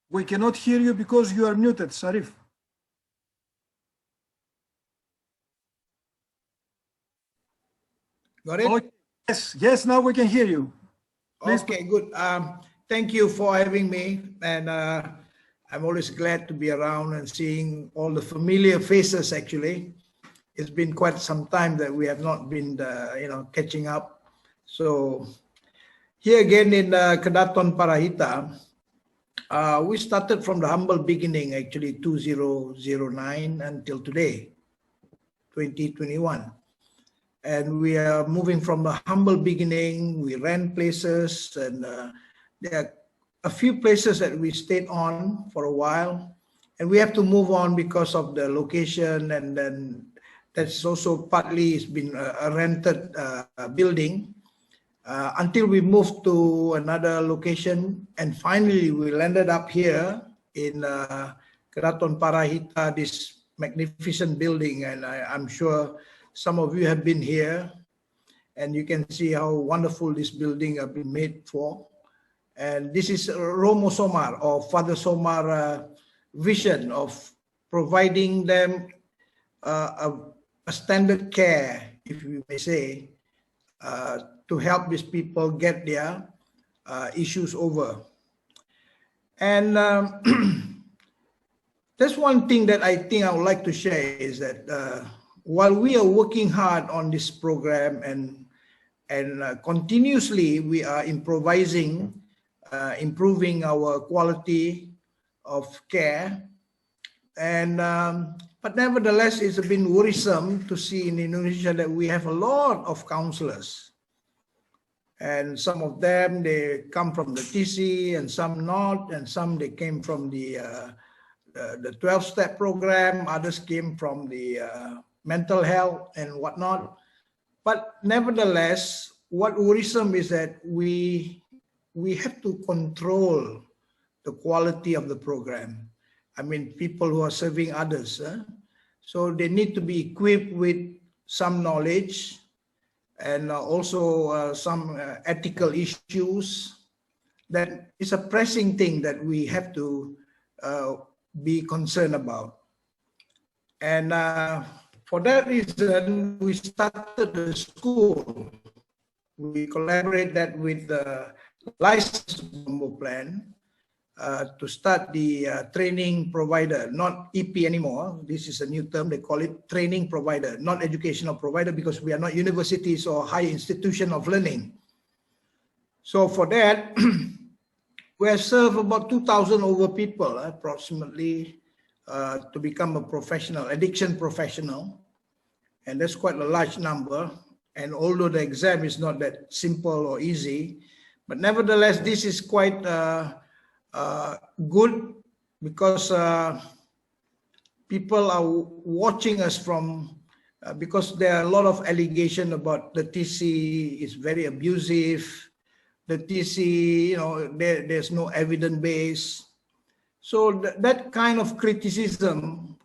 We cannot hear you because you are muted, Sarif. Got it? Okay. Yes, now we can hear you. Please. Okay, good. Thank you for having me. And I'm always glad to be around and seeing all the familiar faces, actually. It's been quite some time that we have not been, catching up. So here again in Kedaton Parahita, we started from the humble beginning, actually 2009 until today, 2021. And we are moving from the humble beginning. We ran places, and there are a few places that we stayed on for a while, and we have to move on because of the location, and then that's also partly it's been a rented building until we moved to another location, and finally we landed up here in Kedaton Parahita, this magnificent building, and I'm sure some of you have been here, and you can see how wonderful this building has been made for. And this is Romo Somar, or Father Somar vision of providing them a standard care, if you may say, to help these people get their issues over. And that's one thing that I think I would like to share is that while we are working hard on this program and continuously we are improvising, improving our quality of care, and but nevertheless, it's been worrisome to see in Indonesia that we have a lot of counselors, and some of them they come from the TC, and some not, and some they came from the 12-step program, others came from the mental health and whatnot. But nevertheless, what worrisome is that we have to control the quality of the program. I mean, people who are serving others. So they need to be equipped with some knowledge and also some ethical issues. That is a pressing thing that we have to be concerned about. And for that reason, we started the school. We collaborate that with the licensed plan to start the training provider, not EP anymore. This is a new term. They call it training provider, not educational provider, because we are not universities or high institution of learning. So for that, we have served about 2,000 over people, approximately, to become a professional, addiction professional. And that's quite a large number. And although the exam is not that simple or easy, but nevertheless, this is quite good because people are watching us from, because there are a lot of allegations about the TC is very abusive. The TC, there's no evidence base. So that kind of criticism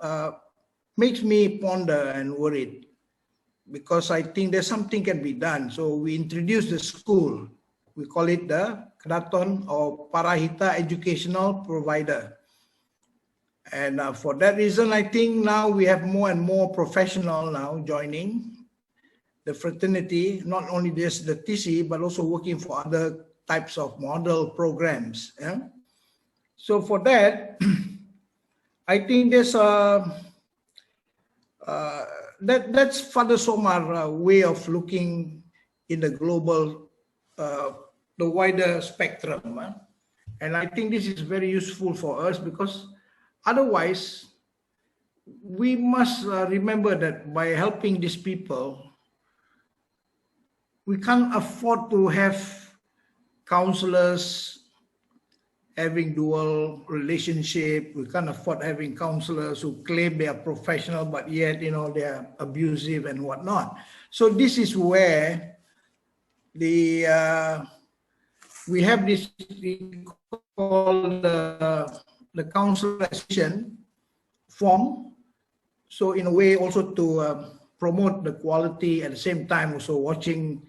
makes me ponder and worried, because I think there's something can be done. So we introduced the school. We call it the Kedaton or Parahita Educational Provider. And for that reason, I think now we have more and more professionals now joining the fraternity, not only just the TC, but also working for other types of model programs. Yeah? So for that, I think there's that's Father Somar way of looking in the global, the wider spectrum. And I think this is very useful for us, because otherwise, we must remember that by helping these people, we can't afford to have counselors having dual relationship. We can't afford having counselors who claim they are professional, but yet, they are abusive and whatnot. So this is where we have this called the counselor association form. So in a way also to promote the quality, at the same time also watching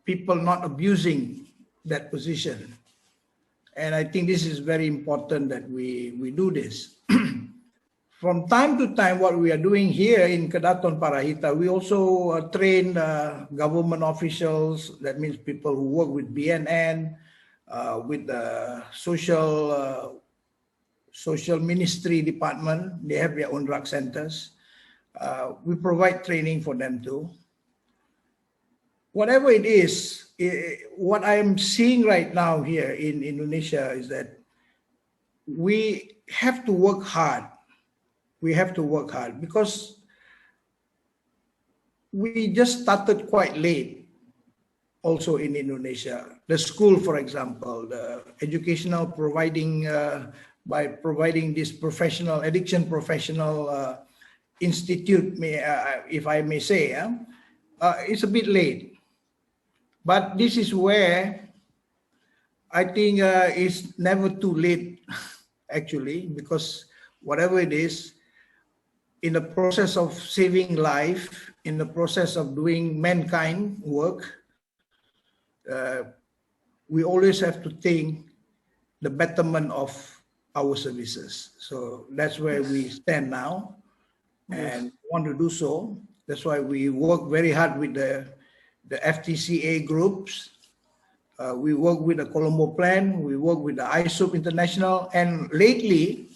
people not abusing that position. And I think this is very important that we do this. From time to time, what we are doing here in Kedaton Parahita, we also train government officials. That means people who work with BNN, with the social ministry department. They have their own drug centers. We provide training for them too. Whatever it is, what I am seeing right now here in Indonesia is that we have to work hard. We have to work hard because we just started quite late also in Indonesia. The school, for example, the educational providing, by providing this addiction professional institute, if I may say, it's a bit late. But this is where I think it's never too late, actually, because whatever it is, in the process of saving life, in the process of doing mankind work, we always have to think the betterment of our services. So that's where we stand now and want to do so. That's why we work very hard with the FTCA groups. We work with the Colombo Plan, we work with the ISOP International, and lately,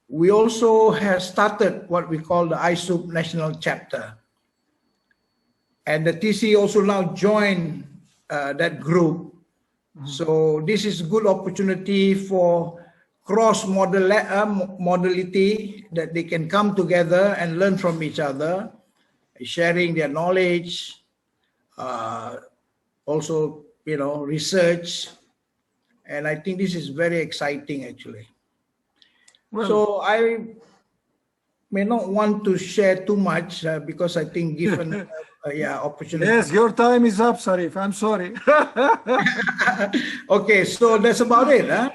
we also have started what we call the ISOP National Chapter. And the TC also now joined that group. So this is a good opportunity for cross-modality, that they can come together and learn from each other, sharing their knowledge, also, research. And I think this is very exciting, actually. Well, so I may not want to share too much because I think given opportunity. Yes, your time is up, Sarif. I'm sorry. Okay, so that's about it. Huh?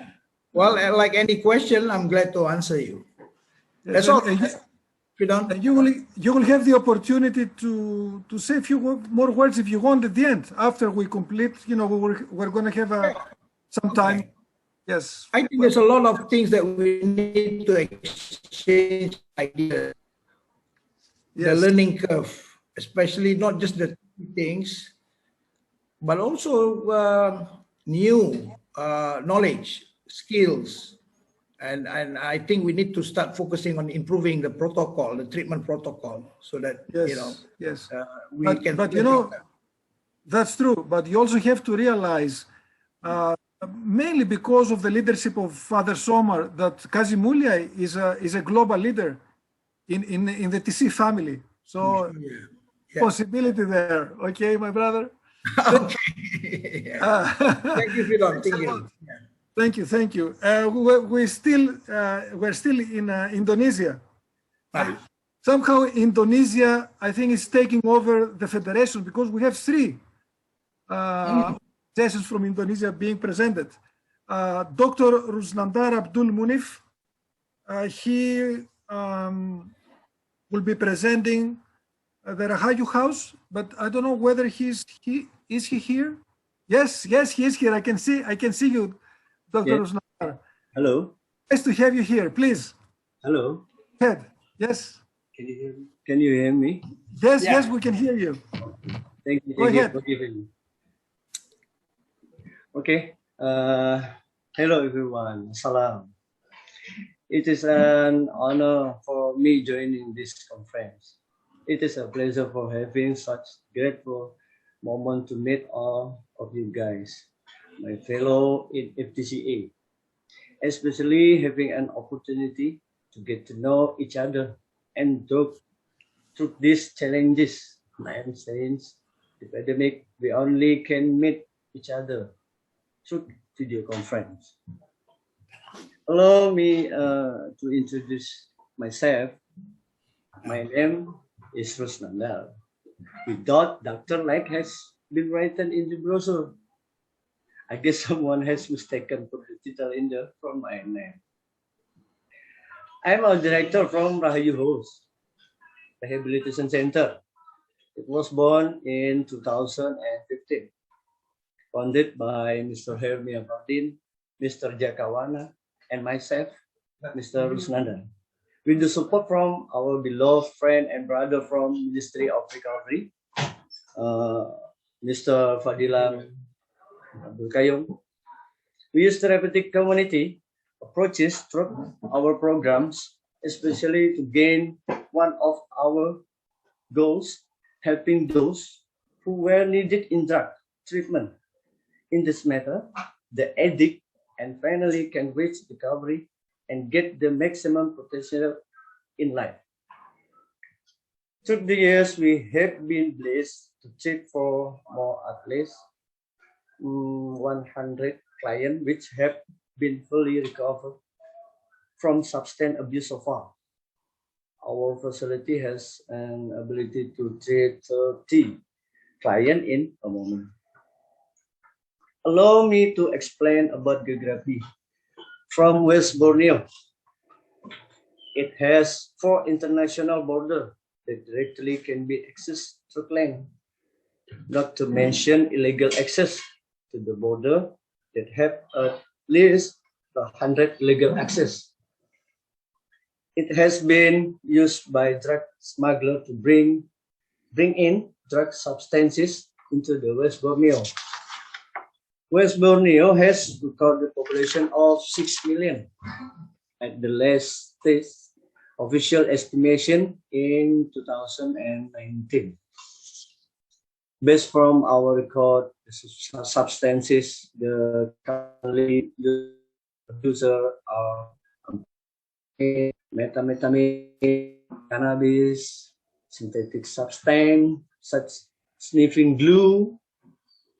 Well, like any question, I'm glad to answer you. Yes, that's all. You will have the opportunity to say a few more words if you want at the end. After we complete, we're going to have some time. Okay. Yes. I think there's a lot of things that we need to exchange ideas. Yes. The learning curve, especially not just the things, but also new knowledge, skills. And I think we need to start focusing on improving the protocol, the treatment protocol, so that, we can... But that's true. But you also have to realize, mainly because of the leadership of Father Somar, that Kazimulya is a global leader in the TC family. So possibility there. Okay, my brother? Okay. Thank you, Fidon. Thank you. Thank you. We're still in Indonesia. Somehow Indonesia, I think, is taking over the federation because we have three sessions from Indonesia being presented. Dr. Rusnandar Abdul Munif, he will be presenting the Rahayu House, but I don't know whether is he here? Yes, he is here. I can see you, Dr. Rusnandar. Hello. Nice to have you here. Please. Hello. Head. Yes. Can you hear me? Can you hear me? Yes, we can hear you. Thank you. Go ahead. For giving me. Okay. Hello, everyone. Salam. It is an honor for me joining this conference. It is a pleasure for having such grateful moment to meet all of you guys, my fellow in FTCA, especially having an opportunity to get to know each other and talk through these challenges. Since the pandemic, we only can meet each other through video conference. Allow me to introduce myself. My name is Rusnandar. Without doctor like has been written in the brochure. I guess someone has mistaken for the title in from my name. I'm a director from Rahayu House Rehabilitation Center. It was born in 2015, founded by Mr. Hermia Martin, Mr. Jakawana, and myself, Mr. Rusnanda. With the support from our beloved friend and brother from Ministry of Recovery, Mr. Fadilan Abdul Qayyum, we use therapeutic community approaches through our programs, especially to gain one of our goals, helping those who were needed in drug treatment. In this matter, the addict and finally can reach recovery and get the maximum potential in life. Through the years, we have been blessed to treat for more at least 100 clients which have been fully recovered from substance abuse so far. Our facility has an ability to treat 30 clients in a moment. Allow me to explain about geography. From West Borneo, it has 4 international borders that directly can be accessed through land, not to mention illegal access to the border that have at least 100 illegal access. It has been used by drug smugglers to bring in drug substances into the West Borneo. West Borneo has recorded population of 6 million at the latest official estimation in 2019. Based from our record, the substances the currently user are methamphetamine, cannabis, synthetic substance such sniffing glue,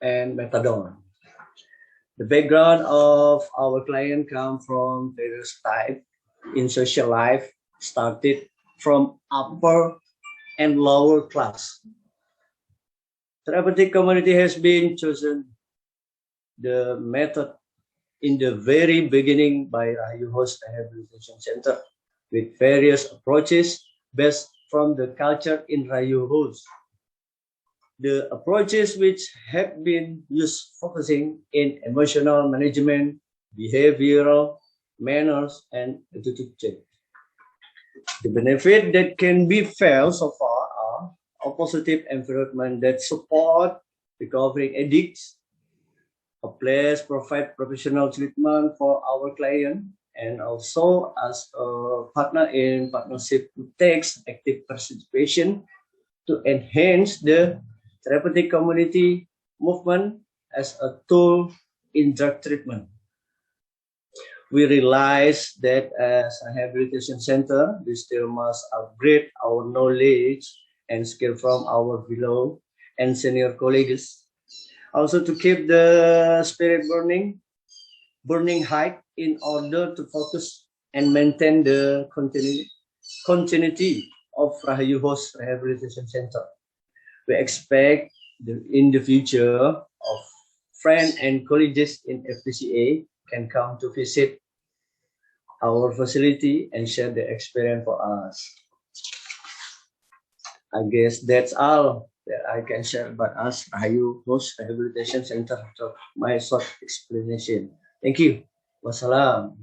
and methadone. The background of our client comes from various types in social life, started from upper and lower class. Therapeutic community has been chosen the method in the very beginning by Rahayu Host Rehabilitation Center with various approaches based from the culture in Rahayu Host. The approaches which have been used focusing in emotional management, behavioral, manners, and attitude change. The benefit that can be felt so far are a positive environment that support recovering addicts, a place provide professional treatment for our client, and also as a partner in partnership who takes active participation to enhance the therapeutic community movement as a tool in drug treatment. We realize that as a rehabilitation center, we still must upgrade our knowledge and skill from our below and senior colleagues. Also to keep the spirit burning high in order to focus and maintain the continuity of Rahayu Host Rehabilitation Center. We expect in the future of friends and colleagues in FTCA can come to visit our facility and share the experience for us. I guess that's all that I can share about us, Rahayu Host Rehabilitation Center, for my short explanation. Thank you. Wassalam.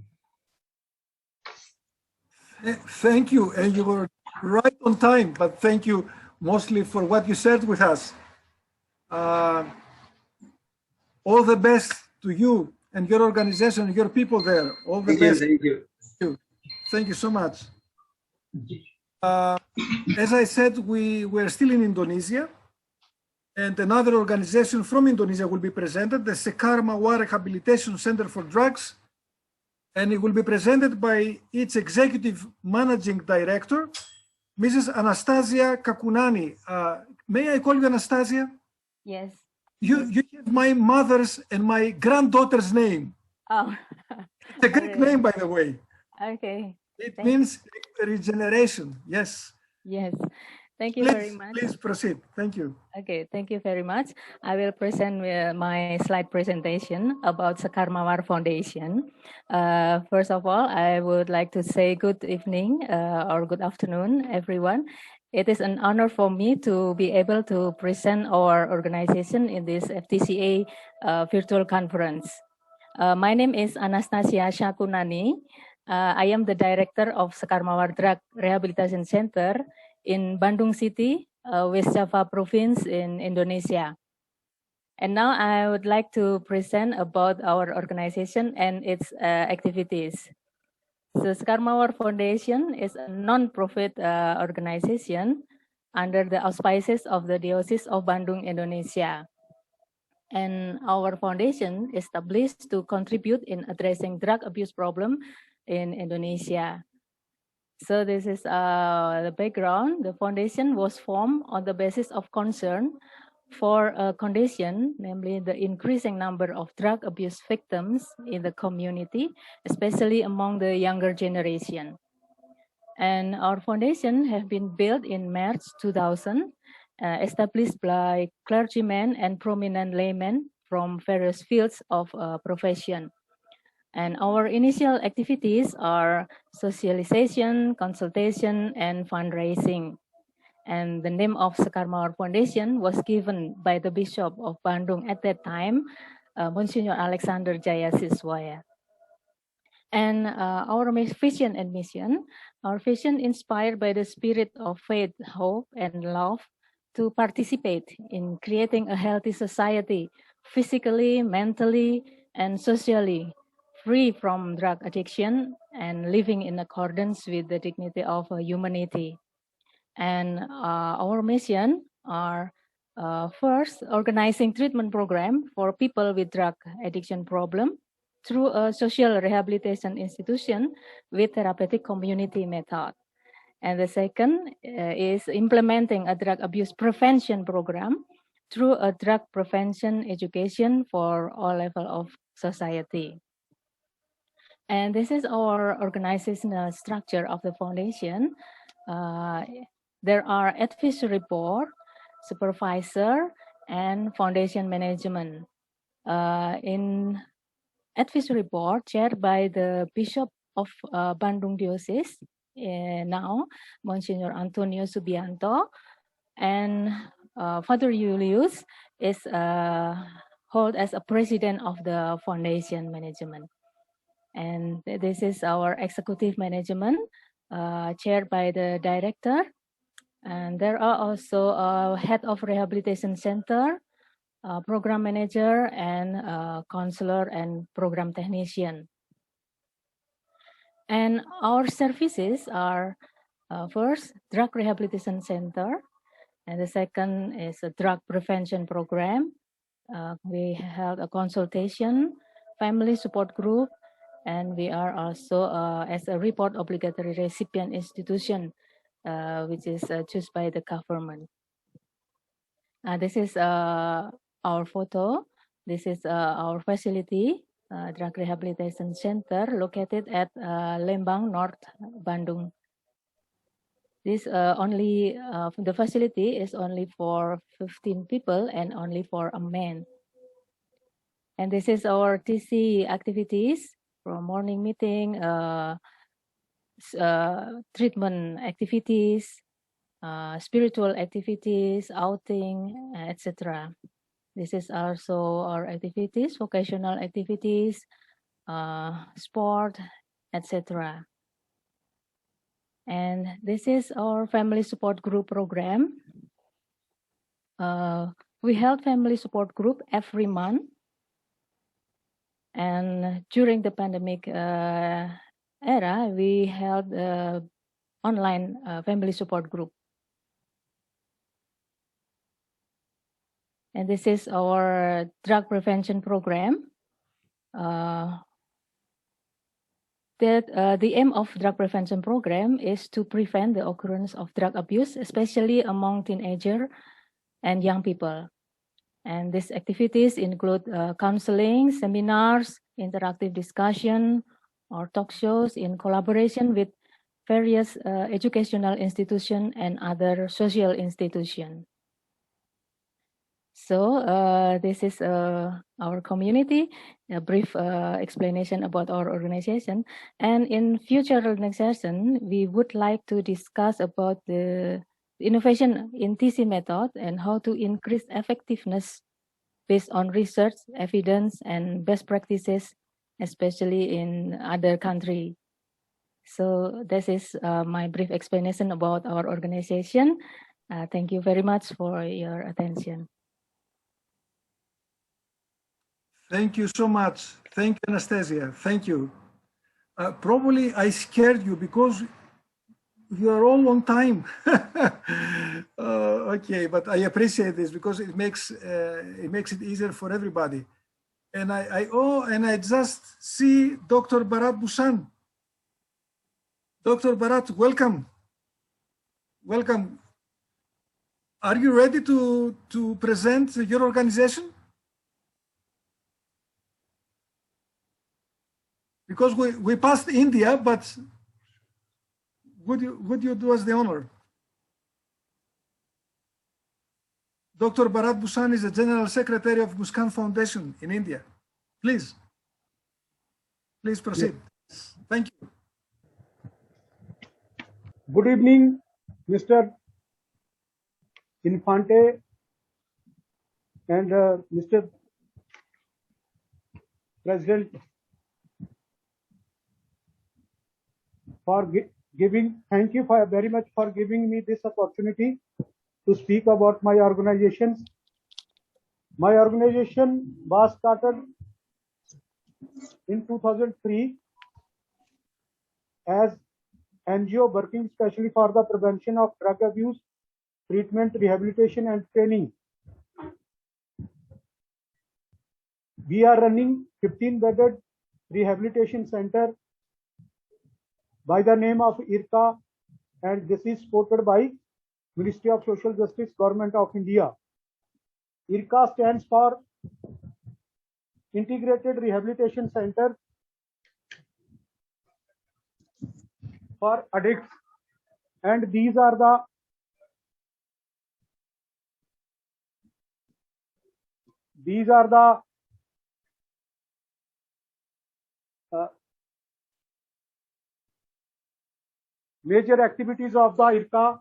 Thank you, and you were right on time, but thank you mostly for what you shared with us. All the best to you and your organization, your people there. All the best. Thank you. Thank you so much. As I said, we're still in Indonesia, and another organization from Indonesia will be presented, the Sekar Mawar Rehabilitation Center for Drugs, and it will be presented by its executive managing director, Mrs. Anastasia Kakunani. May I call you Anastasia? Yes. You have my mother's and my granddaughter's name. Oh. It's a Greek name, by the way. Okay. It means regeneration. Yes. Yes. Thank you very much. Please proceed. Thank you. Okay, thank you very much. I will present my slide presentation about Sekar Mawar Foundation. First of all, I would like to say good evening or good afternoon, everyone. It is an honor for me to be able to present our organization in this FTCA virtual conference. My name is Anastasia Shakunani. I am the director of Sekarmawar Drug Rehabilitation Center in Bandung City, West Java Province in Indonesia. And now I would like to present about our organization and its activities. So Sekarmawar Foundation is a non-profit organization under the auspices of the Diocese of Bandung, Indonesia. And our foundation is established to contribute in addressing drug abuse problem in Indonesia. So this is the background. The foundation was formed on the basis of concern for a condition, namely the increasing number of drug abuse victims in the community, especially among the younger generation. And our foundation have been built in March 2000, established by clergymen and prominent laymen from various fields of profession. And our initial activities are socialization, consultation, and fundraising. And the name of Sekarmawar Foundation was given by the Bishop of Bandung at that time, Monsignor Alexander Jaya Siswaya. And our vision and mission, our vision inspired by the spirit of faith, hope, and love to participate in creating a healthy society, physically, mentally, and socially, free from drug addiction and living in accordance with the dignity of humanity. And our mission are first, organizing treatment program for people with drug addiction problem through a social rehabilitation institution with therapeutic community method. And the second is implementing a drug abuse prevention program through a drug prevention education for all levels of society. And this is our organizational structure of the foundation. There are advisory board, supervisor, and foundation management. In advisory board chaired by the Bishop of Bandung Diocese, now Monsignor Antonio Subianto, and Father Julius is hold as a president of the foundation management. And this is our executive management, chaired by the director. And there are also a head of rehabilitation center, program manager, and counselor and program technician. And our services are first, drug rehabilitation center. And the second is a drug prevention program. We held a consultation, family support group, and we are also as a report obligatory recipient institution, which is chosen by the government. This is our photo. This is our facility, drug rehabilitation center located at Lembang North, Bandung. This the facility is only for 15 people and only for a man. And this is our TC activities from morning meeting, treatment activities, spiritual activities, outing, etc. This is also our activities, vocational activities, sport, etc. And this is our family support group program. We held family support group every month. And during the pandemic era, we held online family support group. And this is our drug prevention program. The aim of drug prevention program is to prevent the occurrence of drug abuse, especially among teenagers and young people. And these activities include counseling, seminars, interactive discussion, or talk shows in collaboration with various educational institutions and other social institutions. So this is our community, a brief explanation about our organization. And in future organization, we would like to discuss about the innovation in TC method and how to increase effectiveness based on research, evidence, and best practices especially in other country. So this is my brief explanation about our organization. Thank you very much for your attention. Thank you so much. Thank you, Anastasia. Thank you. Probably I scared you because you are all on time. Okay, but I appreciate this because it makes it easier for everybody. And I just see Dr. Bharat Bhushan. Dr. Bharat, welcome. Welcome. Are you ready to present your organization? Because we passed India, but would you do us the honor? Dr. Bharat Bhushan is the General Secretary of Muskan Foundation in India. Please proceed. Yes. Thank you. Good evening, Mr. Infante and Mr. President, for thank you very much for giving me this opportunity to speak about my organizations. My organization was started in 2003 as NGO working especially for the prevention of drug abuse, treatment, rehabilitation and training. We are running 15-bedded rehabilitation center by the name of IRCA, and this is supported by Ministry of Social Justice, Government of India. IRCA stands for Integrated Rehabilitation Center for Addicts, and these are the major activities of the IRCA.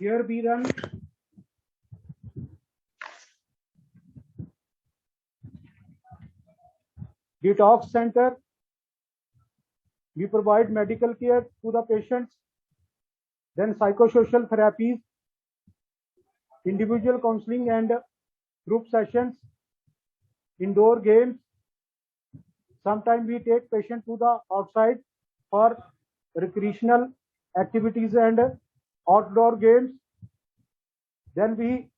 Here we run detox center. We provide medical care to the patients, then psychosocial therapies, individual counseling and group sessions, indoor games. Sometimes we take patients to the outside for recreational activities and outdoor games. Then we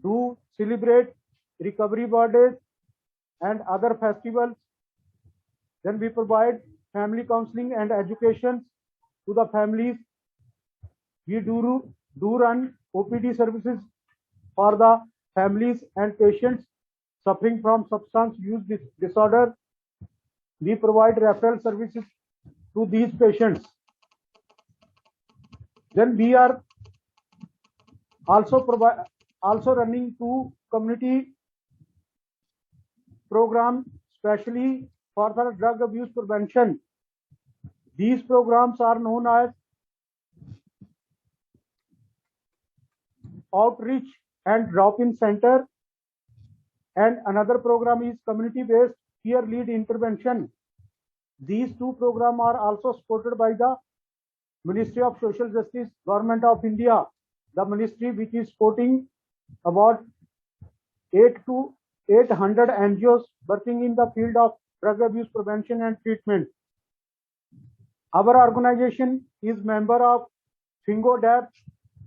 do celebrate recovery birthdays and other festivals. Then we provide family counseling and education to the families. We do run OPD services for the families and patients suffering from substance use disorder. We provide referral services to these patients. Then we are also running 2 community programs, especially for the drug abuse prevention. These programs are known as Outreach and Drop-in Center, and another program is community-based peer lead intervention. These 2 programs are also supported by the Ministry of Social Justice, Government of India, the ministry which is supporting about 800 NGOs working in the field of drug abuse prevention and treatment. Our organization is member of FINGO-DAP.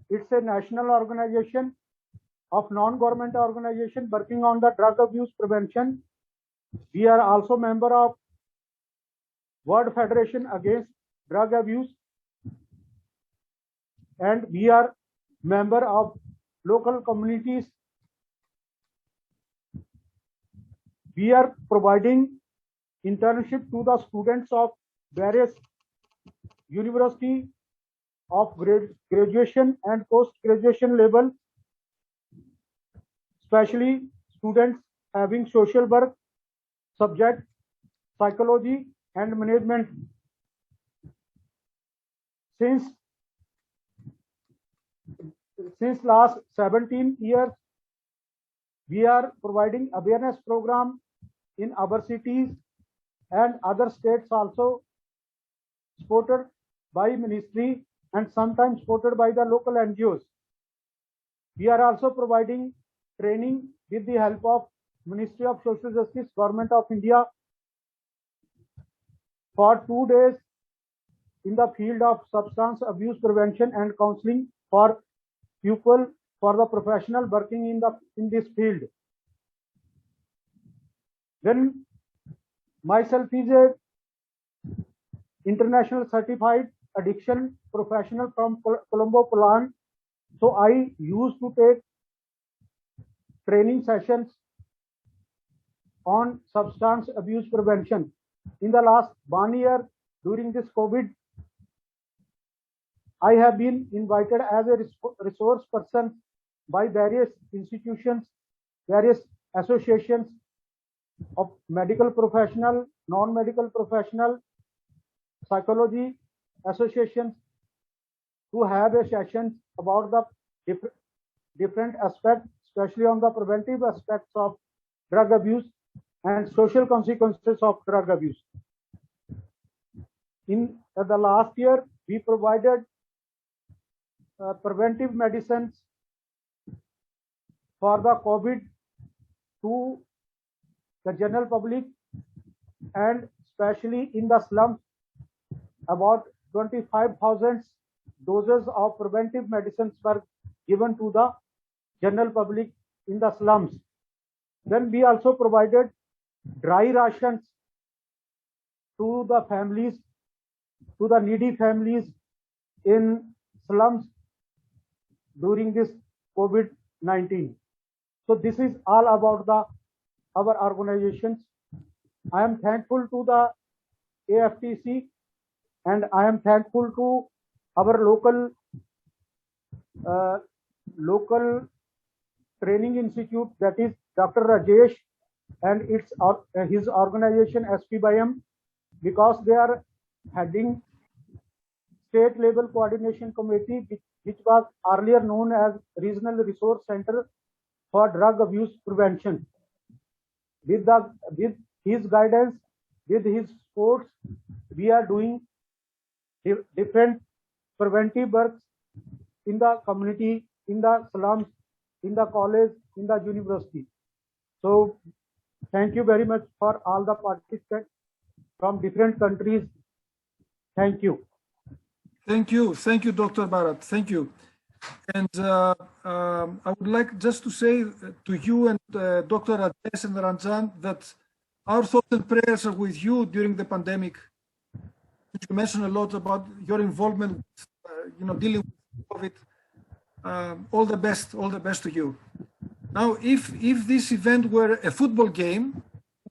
It's a national organization of non-government organization working on the drug abuse prevention. We are also member of World Federation Against Drug Abuse, and we are member of local communities. We are providing internship to the students of various university of graduation and post-graduation level, especially students having social work subject, psychology and management. Since last 17 years, We are providing awareness program in our cities and other states also, supported by ministry and sometimes supported by the local NGOs. We are also providing training with the help of Ministry of Social Justice, Government of India, for 2 days in the field of substance abuse prevention and counseling for people, for the professional working in this field. Then myself is a international certified addiction professional from Colombo, Poland. So I used to take training sessions on substance abuse prevention. In the last 1 year during this COVID, I have been invited as a resource person by various institutions, various associations of medical professional, non-medical professional, psychology associations to have a session about the different aspects, especially on the preventive aspects of drug abuse and social consequences of drug abuse. In the last year, we provided preventive medicines for the COVID to the general public, and especially in the slums. About 25,000 doses of preventive medicines were given to the general public in the slums. Then we also provided dry rations to the families, to the needy families in slums during this COVID-19. So this is all about our organizations. I am thankful to the AFTC, and I am thankful to our local training institute, that is Dr. Rajesh and his organization SPBIM, because they are heading state level coordination committee, which was earlier known as Regional Resource Center for Drug Abuse Prevention. With his guidance, with his support, we are doing different preventive works in the community, in the slums, in the college, in the university. So thank you very much for all the participants from different countries. Thank you. Thank you, Dr. Bharat. Thank you. And I would like just to say to you and Dr. Rajesh and Ranjan that our thoughts and prayers are with you during the pandemic. You mentioned a lot about your involvement, dealing with COVID. All the best to you. Now, if this event were a football game, I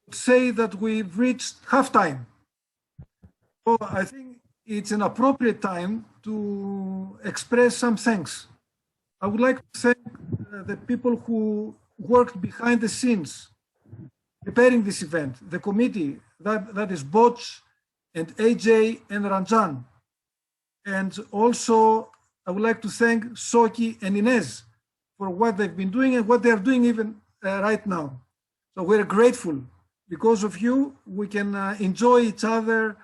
would say that we've reached halftime. So I think it's an appropriate time to express some thanks. I would like to thank the people who worked behind the scenes preparing this event, the committee, that is Boch and AJ and Ranjan. And also, I would like to thank Soki and Inez for what they've been doing and what they're doing even right now. So we're grateful. Because of you, we can enjoy each other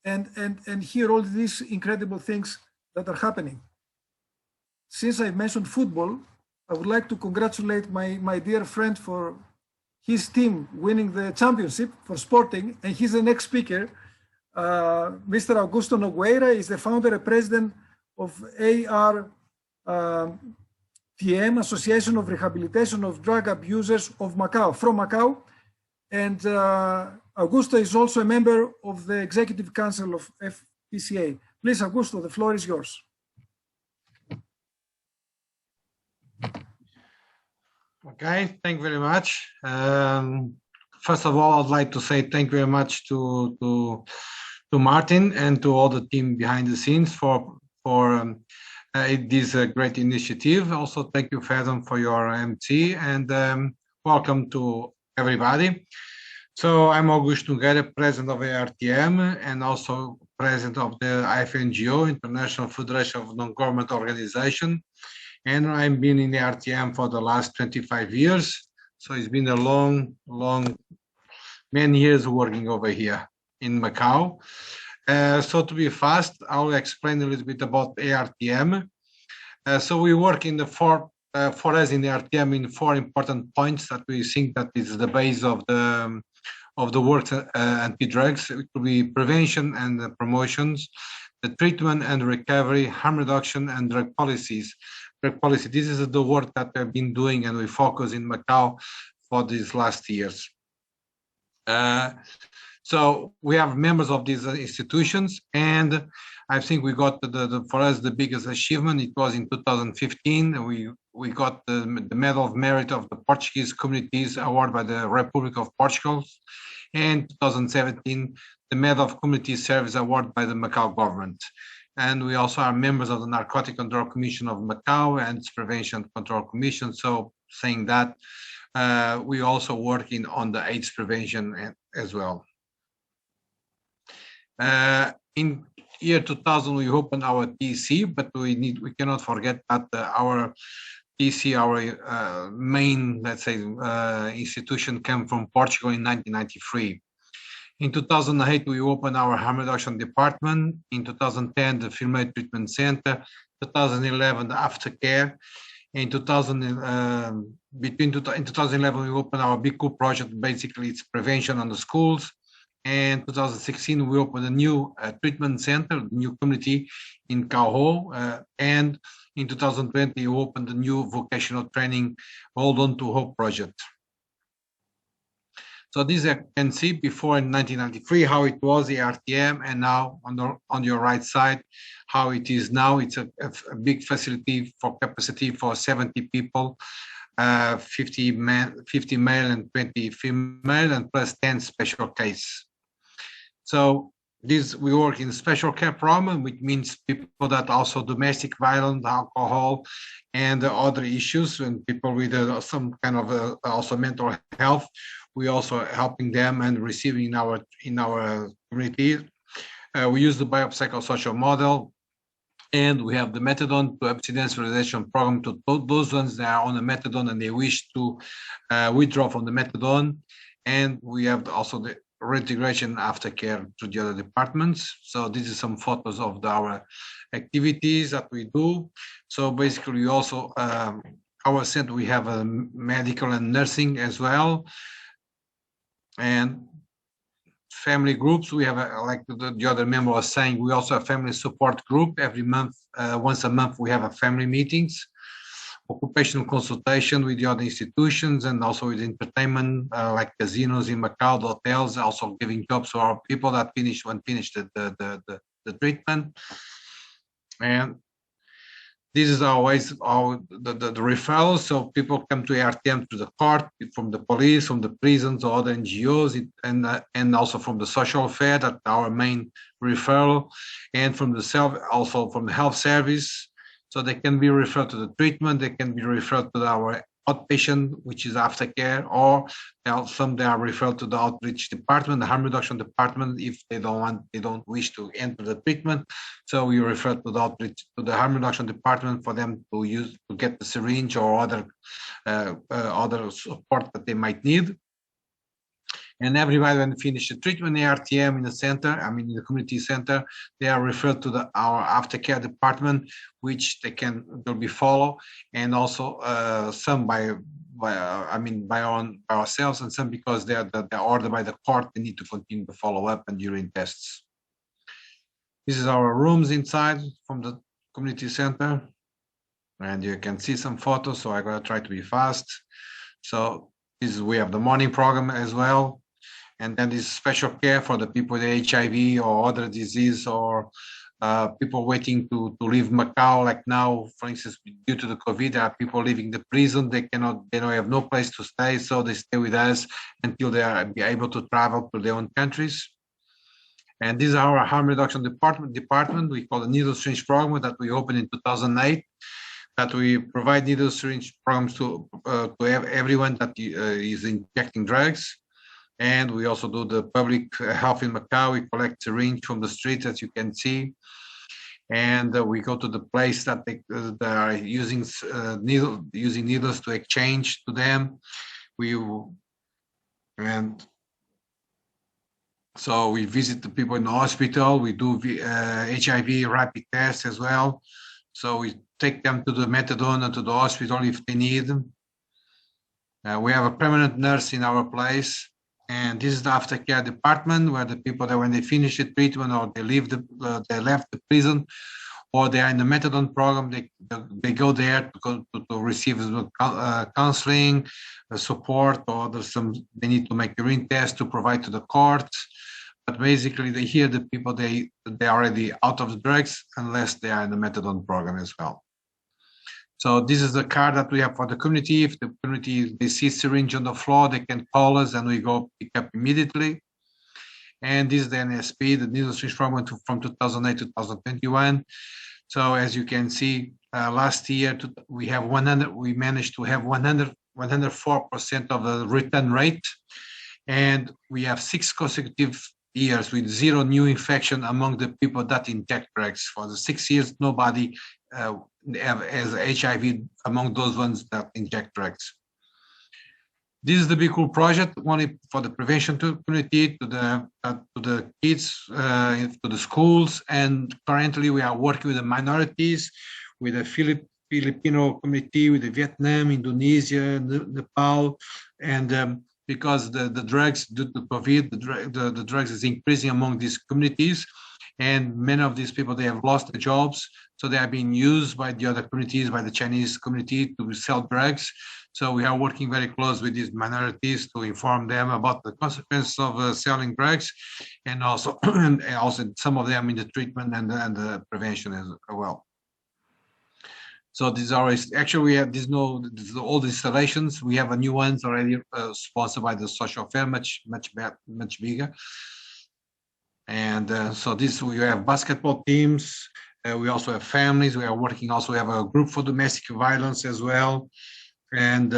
and hear all these incredible things that are happening. Since I mentioned football, I would like to congratulate my dear friend for his team winning the championship for Sporting, and he's the next speaker. Mr. Augusto Nogueira is the founder and president of ARTM, Association of Rehabilitation of Drug Abusers of Macau, from Macau. And Augusto is also a member of the Executive Council of FPCA. Please, Augusto, the floor is yours. Okay, thank you very much. First of all, I'd like to say thank you very much to Martin and to all the team behind the scenes for this great initiative. Also, thank you, Fathom, for your MC, and welcome to everybody. So I'm Augusto Nogueira, president of ARTM, and also president of the IFNGO, International Federation of Non-Government Organization. And I've been in the RTM for the last 25 years. So it's been a long, many years working over here in Macau. So to be fast, I'll explain a little bit about ARTM. So we work in the for us in the RTM in 4 important points that we think that is the base of the work anti-drugs. It will be prevention and the promotions, the treatment and recovery, harm reduction, and drug policies. Drug policy. This is the work that we've been doing, and we focus in Macau for these last years. So we have members of these institutions, and I think we got for us the biggest achievement. It was in 2015. We got the Medal of Merit of the Portuguese Communities Award by the Republic of Portugal, and 2017 the Medal of Community Service Award by the Macau government. And we also are members of the Narcotic Control Commission of Macau and its Prevention Control Commission. So saying that, we also working on the AIDS prevention as well. In year 2000, we opened our TC, but we cannot forget that our TC, our main, let's say, institution came from Portugal in 1993. In 2008, we opened our harm reduction department. In 2010, the Female Treatment Center. 2011, the aftercare. In 2011, we opened our BICU project. Basically, it's prevention on the schools. And 2016, we opened a new treatment center, new community in Cauho. And in 2020, we opened a new vocational training, Hold On to Hope project. So this you can see before in 1993 how it was the RTM, and now on your right side how it is now. It's a big facility for capacity for 70 people, 50 male and 20 female, and plus 10 special case. So this we work in special care program, which means people that also domestic violence, alcohol, and other issues, and people with some kind of also mental health. We also helping them and receiving in our community. We use the biopsychosocial model, and we have the methadone to abstinence realization program to those ones that are on the methadone and they wish to withdraw from the methadone. And we have also the reintegration aftercare to the other departments. So this is some photos of our activities that we do. So basically, we also our center we have a medical and nursing as well. And family groups, we have like the other member was saying, we also have family support group. Every month, once a month, we have a family meetings, occupational consultation with the other institutions, and also with entertainment like casinos in Macau, the hotels, also giving jobs to our people that finish the treatment. And this is always the referrals. So people come to ARTM to the court, from the police, from the prisons, or other NGOs, and also from the social affair, that our main referral, and from also from the health service. So they can be referred to the treatment, they can be referred to our outpatient, which is aftercare, or some they are referred to the outreach department, the harm reduction department, if they don't wish to enter the treatment. So we refer to the outreach, to the harm reduction department, for them to get the syringe or other support that they might need. And everybody, when finish the treatment, ARTM in the center, in the community center, they are referred to our aftercare department, which they'll be followed, and also some by ourselves, and some because they're ordered by the court, they need to continue to follow up and during tests. This is our rooms inside from the community center, and you can see some photos. So I'm gonna try to be fast. So we have the morning program as well. And then this special care for the people with HIV or other disease, or people waiting to leave Macau. Like now, for instance, due to the COVID, there are people leaving the prison. They have no place to stay, so they stay with us until they are able to travel to their own countries. And this is our harm reduction department. We call the needle syringe program that we opened in 2008. That we provide needle syringe programs to everyone that is injecting drugs. And we also do the public health in Macau. We collect syringe from the streets, as you can see. And we go to the place that they are using needles to exchange to them. and so we visit the people in the hospital. We do HIV rapid tests as well. So we take them to the methadone and to the hospital if they need them. We have a permanent nurse in our place, and this is the aftercare department where the people that when they finish the treatment or they leave they left the prison or they are in the methadone program, they go there to receive counseling, support, or they need to make urine tests to provide to the courts. But basically, they hear the people they are already out of the drugs unless they are in the methadone program as well. So this is the card that we have for the community. If the community they see syringe on the floor, they can call us and we go pick up immediately. And this is the NSP, the needle syringe program from 2008 to 2021. So as you can see, last year we managed to have 104% of the return rate, and we have 6 consecutive years with 0 new infection among the people that inject drugs. For the 6 years, nobody has HIV among those ones that inject drugs. This is the Be Cool project, one for the prevention community, to the kids, to the schools, and currently we are working with the minorities, with the Filipino community, with the Vietnam, Indonesia, Nepal, and because the drugs due to COVID, the drugs is increasing among these communities, and many of these people, they have lost their jobs, so they are being used by the other communities, by the Chinese community to sell drugs. So we are working very close with these minorities to inform them about the consequences of selling drugs, and also some of them in the treatment and the prevention as well. So these are actually we have all the installations. We have a new ones already sponsored by the social fair, much bigger. And so we have basketball teams. We also have families. We are working also. We have a group for domestic violence as well. And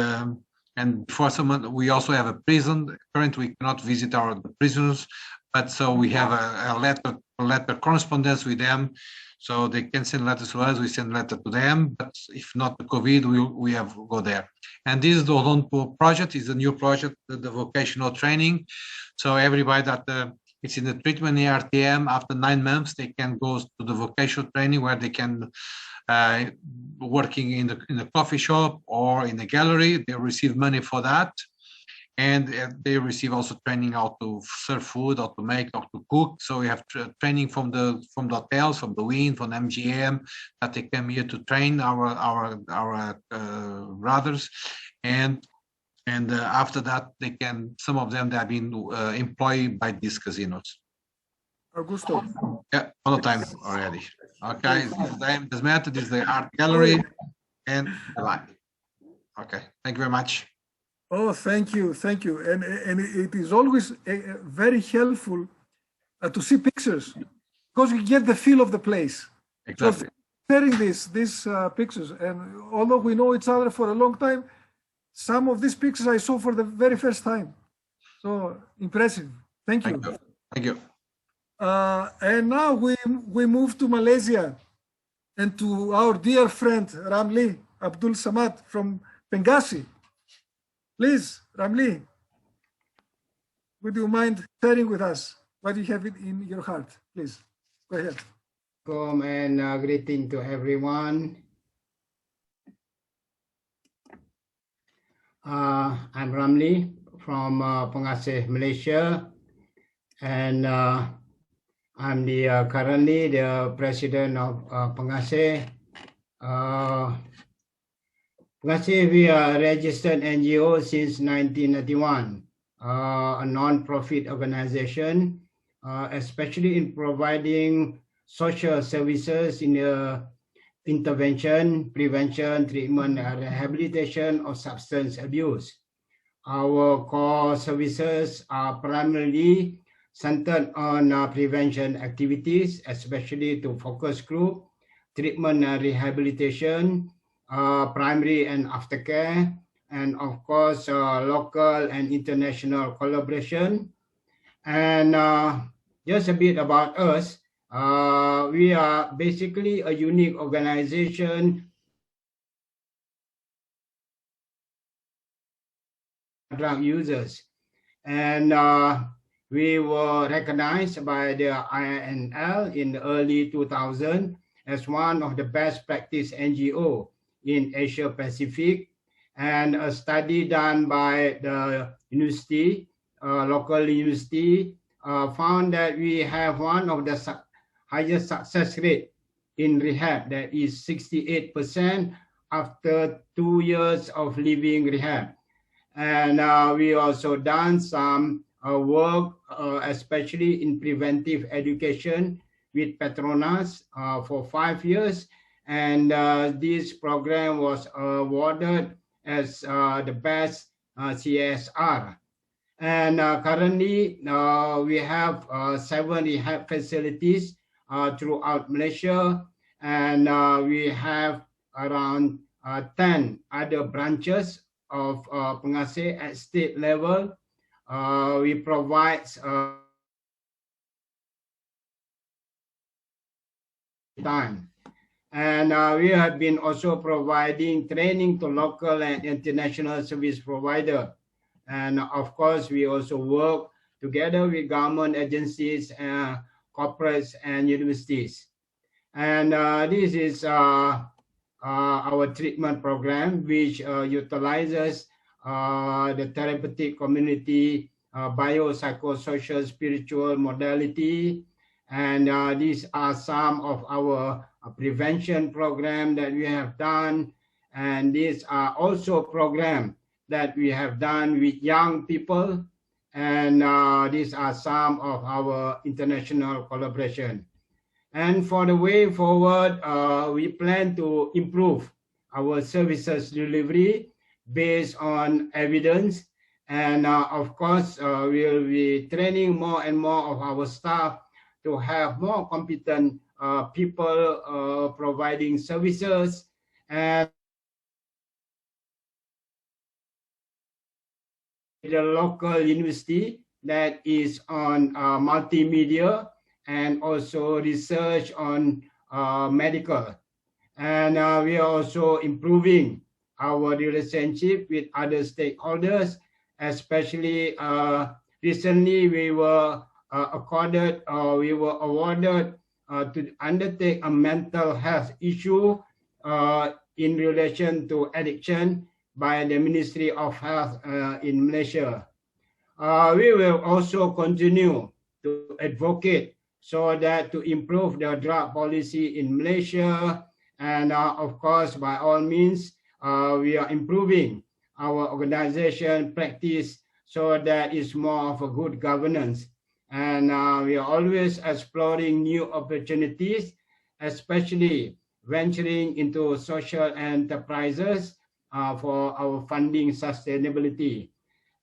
for someone, we also have a prison. Currently, we cannot visit the prisoners, but so we have a letter correspondence with them. So they can send letters to us, we send letter to them, but if not the COVID, we have to go there. And this is the Olonpo project, is a new project, the vocational training. So everybody that it's in the treatment ARTM, after 9 months, they can go to the vocational training where they can working in the coffee shop or in the gallery. They receive money for that. And they receive also training how to serve food, how to make, how to cook. So we have training from the hotels, from the WIN, from MGM, that they come here to train our brothers, and after that they can. Some of them they have been employed by these casinos. Augusto. Yeah, all the time already. Okay, this method is the art gallery, and bye. Okay, thank you very much. Oh, thank you. And it is always very helpful to see pictures because you get the feel of the place. Exactly. So sharing these pictures, and although we know each other for a long time, some of these pictures I saw for the very first time. So impressive. Thank you. Thank you. And now we move to Malaysia and to our dear friend Ramli Abdul Samad from Benghazi. Please, Ramli, would you mind sharing with us what you have in your heart? Please, go ahead. Welcome and greeting to everyone. I'm Ramli from Pengasih, Malaysia, and I'm currently the president of Pengasih. Pengasih, we are a registered NGO since 1991, a non-profit organization, especially in providing social services in the intervention, prevention, treatment, and rehabilitation of substance abuse. Our core services are primarily centered on prevention activities, especially to focus group, treatment and rehabilitation, primary and aftercare, and of course local and international collaboration. And just a bit about us, we are basically a unique organization drug users. And we were recognized by the INL in the early 2000 as one of the best practice NGO in Asia Pacific. And a study done by the university, local university, found that we have one of the highest success rate in rehab, that is 68% after 2 years of leaving rehab. And we also done some work, especially in preventive education with Petronas for 5 years. And this program was awarded as the best CSR. And currently, we have 7 rehab facilities throughout Malaysia, and we have around 10 other branches of Pengasih at state level. We provide time. And we have been also providing training to local and international service provider. And of course, we also work together with government agencies, corporates, and universities. And this is our treatment program, which utilizes the therapeutic community, biopsychosocial spiritual modality. And these are some of our prevention program that we have done. And these are also programs that we have done with young people. And these are some of our international collaboration. And for the way forward, we plan to improve our services delivery based on evidence. And of course, we'll be training more and more of our staff to have more competent people providing services. And the local university that is on multimedia and also research on medical. And we are also improving our relationship with other stakeholders, especially recently we were awarded to undertake a mental health issue in relation to addiction by the Ministry of Health in Malaysia. We will also continue to advocate so that to improve the drug policy in Malaysia. And of course, by all means, we are improving our organization practice so that it's more of a good governance. And we are always exploring new opportunities, especially venturing into social enterprises for our funding sustainability.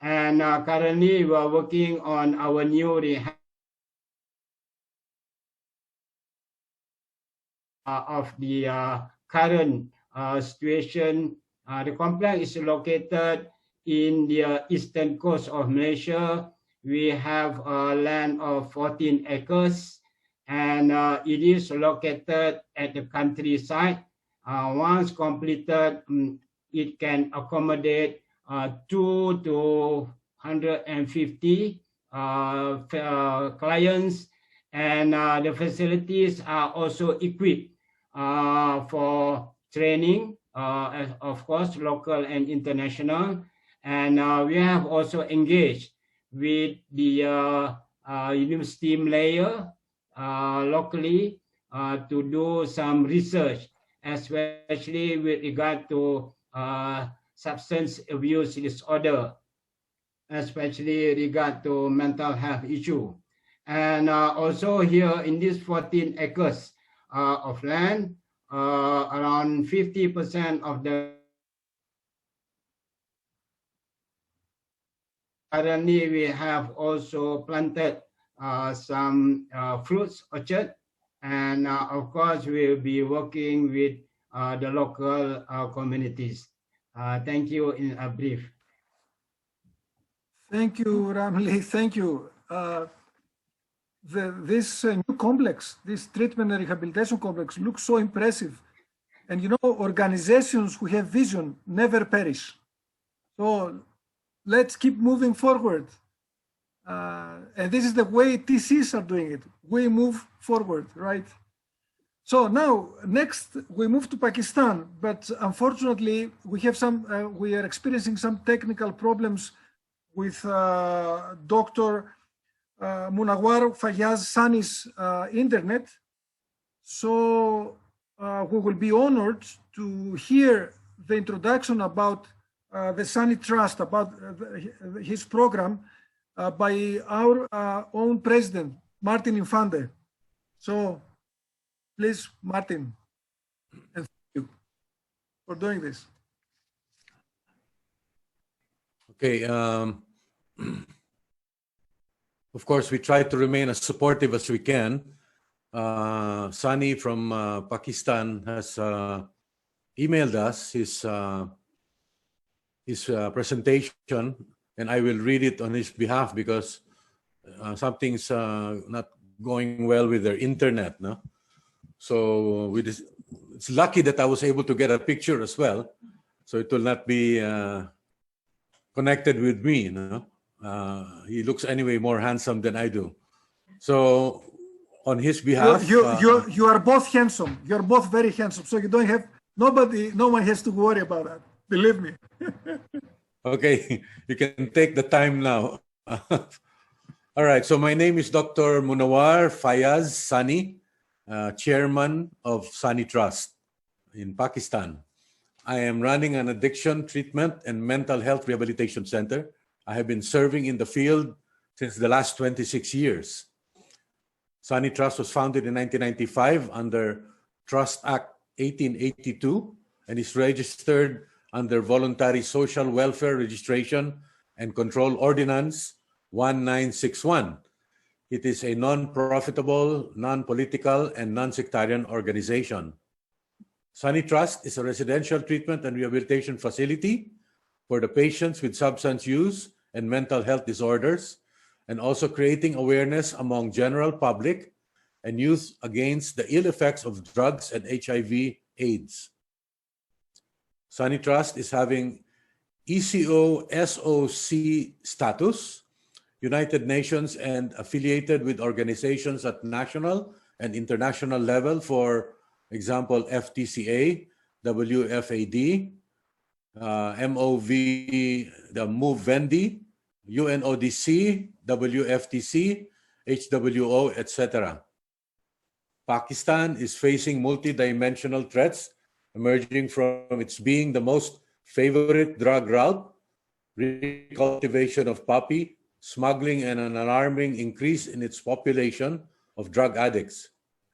And currently, we are working on our new rehab of the current situation. The complex is located in the eastern coast of Malaysia. We have a land of 14 acres, and it is located at the countryside. Once completed, it can accommodate 2 to 150 clients, and the facilities are also equipped for training, of course, local and international. And we have also engaged with the university layer locally to do some research, especially with regard to substance abuse disorder, especially regard to mental health issue. And also here in this 14 acres of land, around 50% of the currently we have also planted some fruits orchard, and of course we will be working with the local communities. Thank you in a brief. Thank you, Ramli. Thank you. This new complex, this treatment and rehabilitation complex, looks so impressive. And you know, organizations who have vision never perish. So let's keep moving forward. And this is the way TCs are doing it. We move forward, right? So now, next we move to Pakistan, but unfortunately we have we are experiencing some technical problems with Dr. Munawar Fayaz Sani's internet. So we will be honored to hear the introduction about the Sani Trust, about his program by our own president, Martin Infante. So please, Martin, and thank you for doing this. Okay. Of course, we try to remain as supportive as we can. Sani from Pakistan has emailed us his presentation, and I will read it on his behalf because something's not going well with their internet. No? So it's lucky that I was able to get a picture as well, so it will not be connected with me. No? He looks anyway more handsome than I do. So on his behalf, you are both handsome. You're both very handsome. So you don't have no one has to worry about that. Believe me. Okay, you can take the time now. All right. So my name is Dr. Munawar Fayaz Sani, chairman of Sani Trust in Pakistan. I am running an addiction treatment and mental health rehabilitation center. I have been serving in the field since the last 26 years. Sani Trust was founded in 1995 under Trust Act 1882 and is registered under Voluntary Social Welfare Registration and Control Ordinance 1961. It is a non-profitable, non-political, and non-sectarian organization. Sani Trust is a residential treatment and rehabilitation facility for the patients with substance use and mental health disorders, and also creating awareness among general public and youth against the ill effects of drugs and HIV/AIDS. Sani Trust is having ECO SOC status, United Nations, and affiliated with organizations at national and international level, for example, FTCA, WFAD, MOV, the MOVENDI, UNODC, WFTC, HWO, etc. Pakistan is facing multidimensional threats emerging from its being the most favorite drug route, recultivation of poppy, smuggling, and an alarming increase in its population of drug addicts.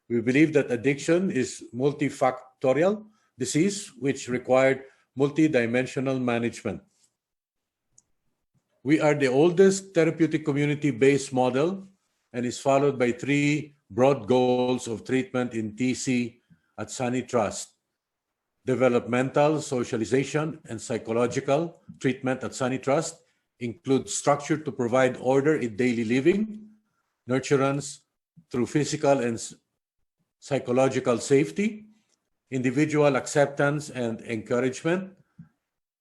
We believe that addiction is multifactorial disease which required multidimensional management. We are the oldest therapeutic community-based model and is followed by 3 broad goals of treatment in TC at Sani Trust. Developmental, socialization, and psychological treatment at Sani Trust includes structure to provide order in daily living, nurturance through physical and psychological safety, individual acceptance and encouragement,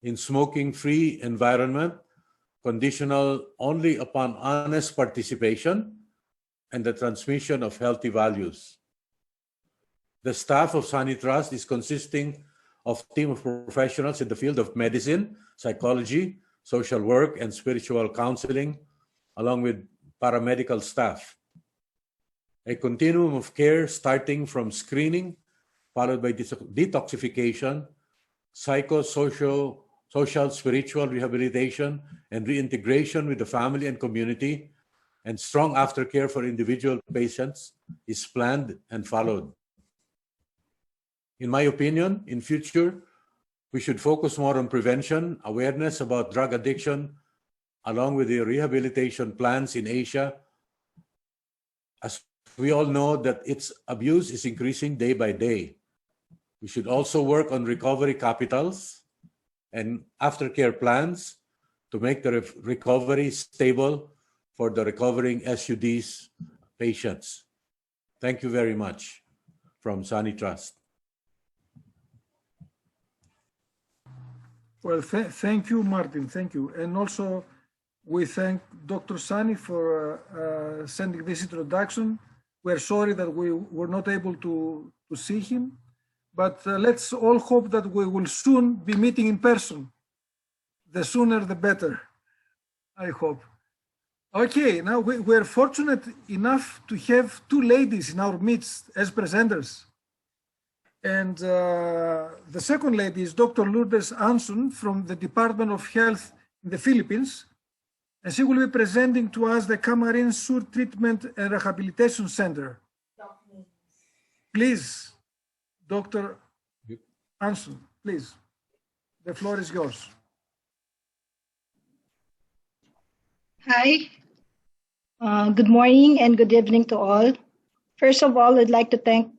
in smoking-free environment, conditional only upon honest participation, and the transmission of healthy values. The staff of Sani Trust is consisting of a team of professionals in the field of medicine, psychology, social work, and spiritual counseling, along with paramedical staff. A continuum of care starting from screening, followed by detoxification, psychosocial, spiritual rehabilitation, and reintegration with the family and community, and strong aftercare for individual patients is planned and followed. In my opinion, in future, we should focus more on prevention, awareness about drug addiction, along with the rehabilitation plans in Asia, as we all know that its abuse is increasing day by day. We should also work on recovery capitals and aftercare plans to make the recovery stable for the recovering SUDs patients. Thank you very much from Sani Trust. Well, thank you, Martin. Thank you. And also, we thank Dr. Sani for sending this introduction. We're sorry that we were not able to see him, but let's all hope that we will soon be meeting in person. The sooner, the better, I hope. Okay, now we're fortunate enough to have two ladies in our midst as presenters. And the second lady is Dr. Lourdes Anson from the Department of Health in the Philippines. And she will be presenting to us the Camarines Sur Treatment and Rehabilitation Center. Please, Dr. Anson, please. The floor is yours. Hi. Good morning and good evening to all. First of all, I'd like to thank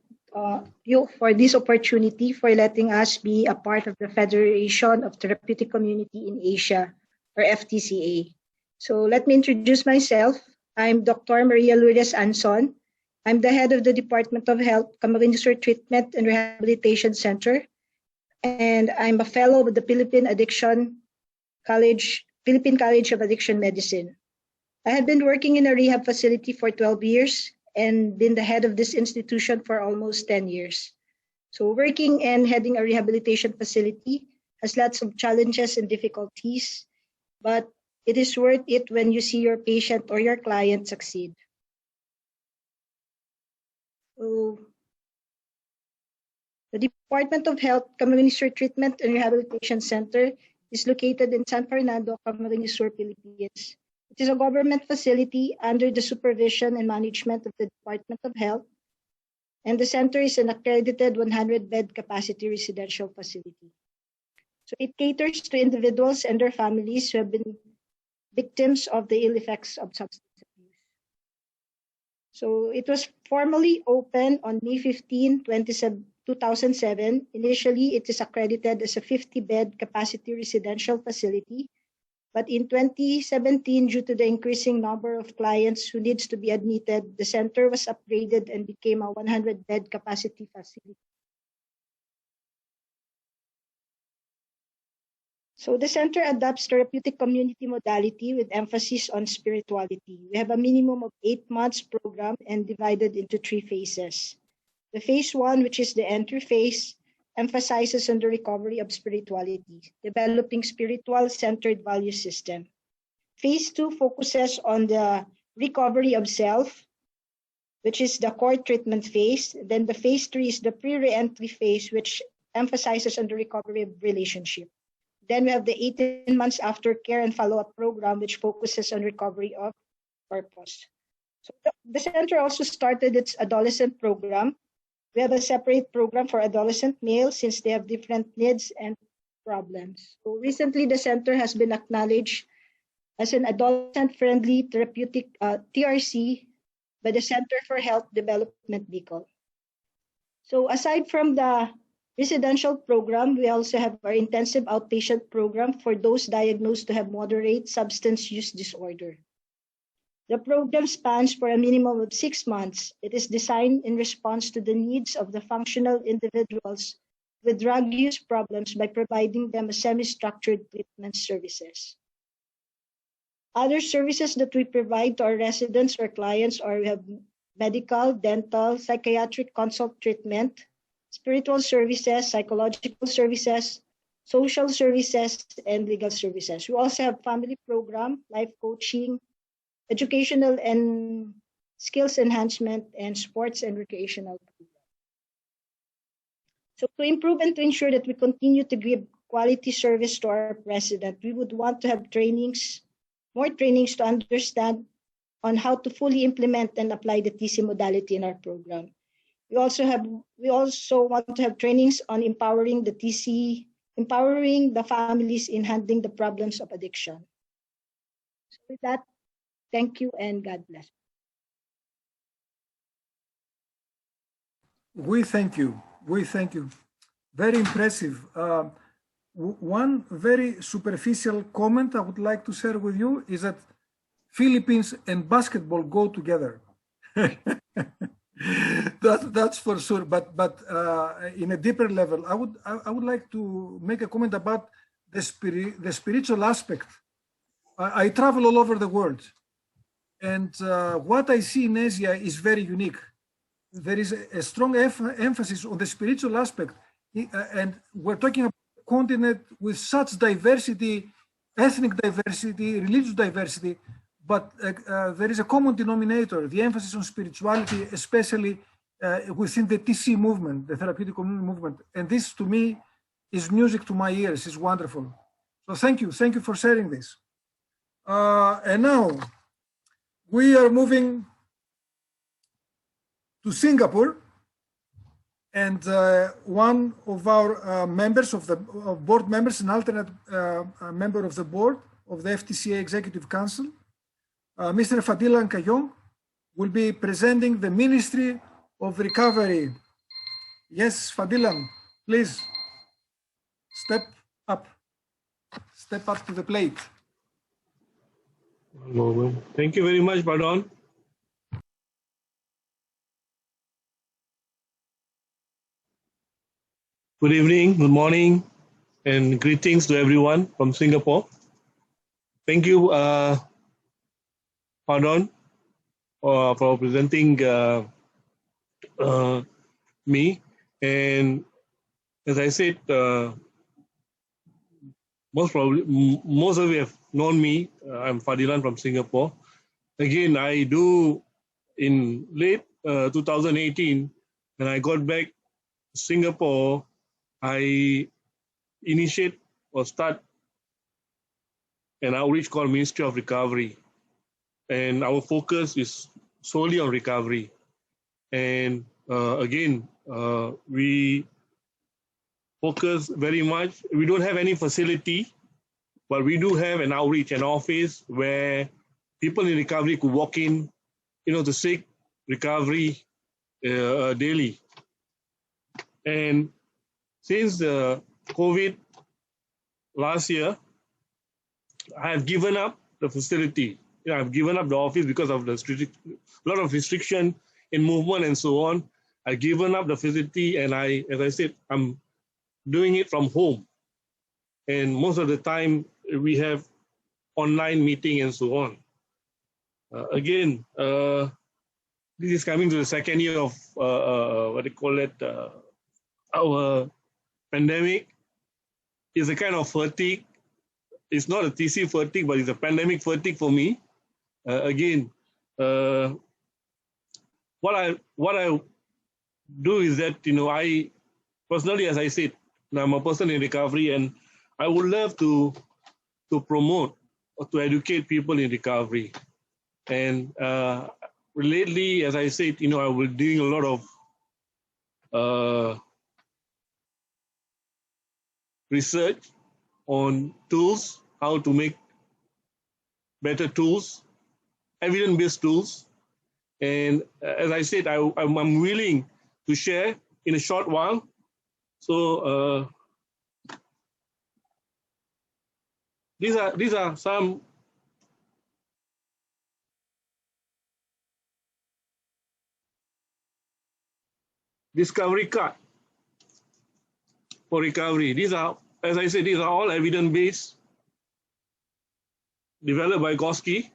you for this opportunity for letting us be a part of the Federation of Therapeutic Community in Asia, or FTCA. So let me introduce myself. I'm Dr. Maria Lourdes Anson. I'm the head of the Department of Health, Camarines Sur Treatment and Rehabilitation Center. And I'm a fellow with the Philippine College of Addiction Medicine. I have been working in a rehab facility for 12 years and been the head of this institution for almost 10 years. So working and heading a rehabilitation facility has lots of challenges and difficulties, but it is worth it when you see your patient or your client succeed. So, the Department of Health Camarines Sur Treatment and Rehabilitation Center is located in San Fernando, Camarines Sur, Philippines. It is a government facility under the supervision and management of the Department of Health, and the center is an accredited 100-bed capacity residential facility. So it caters to individuals and their families who have been victims of the ill effects of substance abuse. So it was formally opened on May 15, 2007. Initially, it is accredited as a 50-bed capacity residential facility. But in 2017, due to the increasing number of clients who needs to be admitted, the center was upgraded and became a 100-bed capacity facility. So the center adopts therapeutic community modality with emphasis on spirituality. We have a minimum of 8 months program and divided into 3 phases. The phase 1, which is the entry phase, emphasizes on the recovery of spirituality, developing spiritual-centered value system. Phase 2 focuses on the recovery of self, which is the core treatment phase. Then the phase 3 is the pre-reentry phase, which emphasizes on the recovery of relationship. Then we have the 18 months after care and follow-up program, which focuses on recovery of purpose. So the center also started its adolescent program. We have a separate program for adolescent males since they have different needs and problems. So recently, the center has been acknowledged as an adolescent-friendly therapeutic TRC by the Center for Health Development Bicol. So aside from the residential program, we also have our intensive outpatient program for those diagnosed to have moderate substance use disorder. The program spans for a minimum of 6 months. It is designed in response to the needs of the functional individuals with drug use problems by providing them a semi-structured treatment services. Other services that we provide to our residents or clients are we have medical, dental, psychiatric consult treatment, spiritual services, psychological services, social services, and legal services. We also have family program, life coaching, educational and skills enhancement, and sports and recreational program. So to improve and to ensure that we continue to give quality service to our resident, we would want to have trainings, more trainings to understand on how to fully implement and apply the TC modality in our program. We also want to have trainings on empowering the TC, empowering the families in handling the problems of addiction. So with that, thank you and God bless. We thank you. We thank you. Very impressive. One very superficial comment I would like to share with you is that Philippines and basketball go together. That's for sure. But in a deeper level, I would like to make a comment about the spiritual aspect. I travel all over the world, and what I see in Asia is very unique. There is a strong emphasis on the spiritual aspect, and we're talking about a continent with such diversity, ethnic diversity, religious diversity, but there is a common denominator, the emphasis on spirituality, especially within the TC movement, the therapeutic community movement. And this, to me, is music to my ears. It's wonderful. So thank you for sharing this. And now we are moving to Singapore, and one of our members of the board members, an alternate member of the board of the FTCA Executive Council, Mr. Fadilan Kayong, will be presenting the Ministry of Recovery. Yes, Fadilan, please step up to the plate. One moment. Thank you very much, Pardon. Good evening, good morning, and greetings to everyone from Singapore. Thank you, Pardon, for presenting me. And as I said, most of you have known me. I'm Fadilan from Singapore. Again, I do in late 2018, when I got back to Singapore, I initiate or start an outreach called Ministry of Recovery. And our focus is solely on recovery. And again, we focus very much. We don't have any facility, but we do have an outreach, an office where people in recovery could walk in, to seek recovery daily. And since the COVID last year, I have given up the facility. I've given up the office because of the lot of restriction in movement and so on. I've given up the facility, and as I said, I'm doing it from home. And most of the time, we have online meeting and so on. Again, this is coming to the second year of our pandemic. It's a kind of fatigue. It's not a TC fatigue, but it's a pandemic fatigue for me. Again, what I do is that, I personally, as I said, I'm a person in recovery, and I would love to promote or to educate people in recovery. And lately, as I said, I was doing a lot of research on tools, how to make better tools, evidence-based tools. And as I said, I'm willing to share in a short while. So these are some discovery card for recovery. These are, as I said, these are all evidence-based, developed by Goski.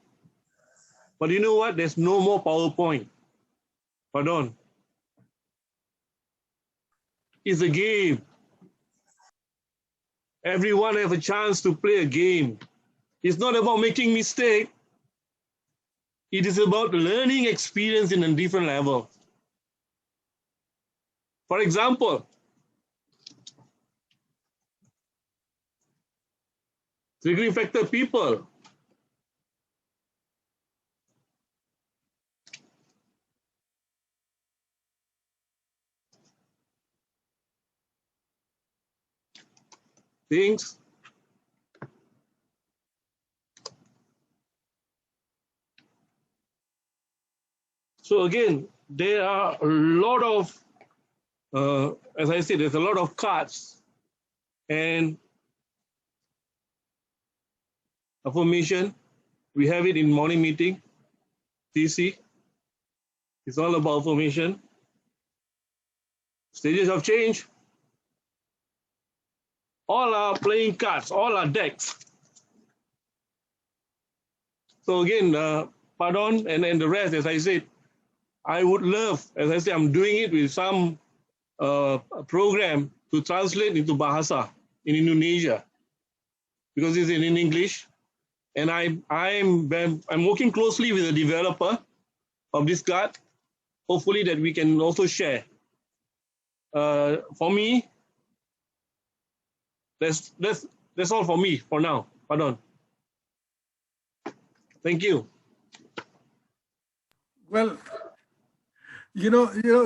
But you know what? There's no more PowerPoint. Pardon. It's a game. Everyone have a chance to play a game. It's not about making mistake. It is about learning experience in a different level. For example, triggering factor people. Things. So again, there are a lot of, as I said, there's a lot of cards and affirmation. We have it in morning meeting, TC. It's all about affirmation. Stages of change. all are playing cards, all are decks. So again, pardon, and the rest, as I said, I would love, as I said, I'm doing it with some program to translate into Bahasa in Indonesia, because it's in English. And I'm working closely with the developer of this card, hopefully that we can also share. For me, that's all for me for now. Pardon. Thank you. Well,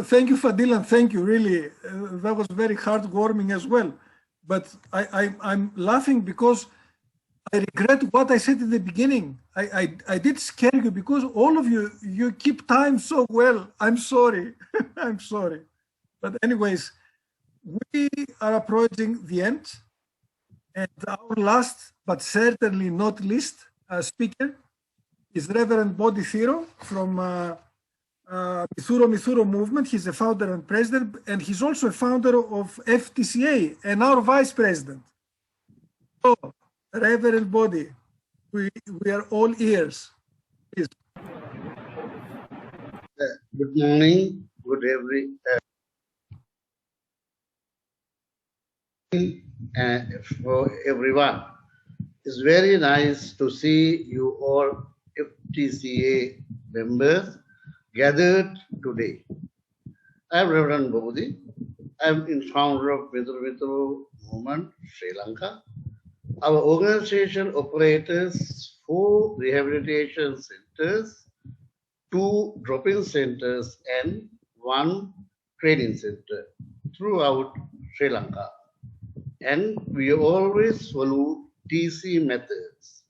thank you, Fadil, and thank you. Really, that was very heartwarming as well. But I'm laughing because I regret what I said in the beginning. I did scare you because all of you keep time so well. I'm sorry. I'm sorry. But anyways, we are approaching the end. And our last, but certainly not least, speaker is Reverend Bodhi Thiro from Mithuro movement. He's the founder and president, and he's also a founder of FTCA and our vice president. So, Reverend Bodhi, we are all ears. Please. Good morning, for everyone. It's very nice to see you all FTCA members gathered today. I'm Reverend Bodhi. I'm the founder of Mithuro movement, Sri Lanka. Our organization operates 4 rehabilitation centers, 2 drop-in centers, and 1 training center throughout Sri Lanka. And we always follow TC methods.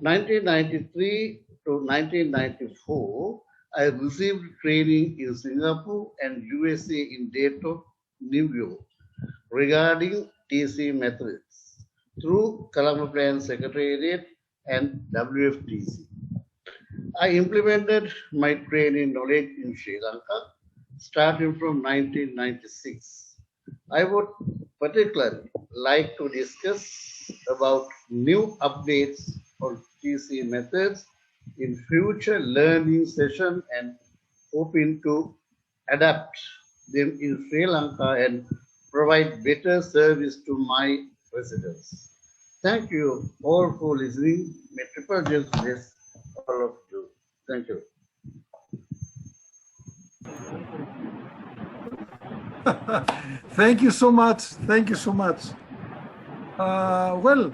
1993 to 1994, I received training in Singapore and USA in Dayton, New York, regarding TC methods through Colombo Plan Secretariat and WFTC. I implemented my training knowledge in Sri Lanka starting from 1996. I would particularly like to discuss about new updates on TC methods in future learning session and hoping to adapt them in Sri Lanka and provide better service to my residents. Thank you all for listening. May Triple Justice bless all of you. Thank you. Thank you so much. Thank you so much. Well,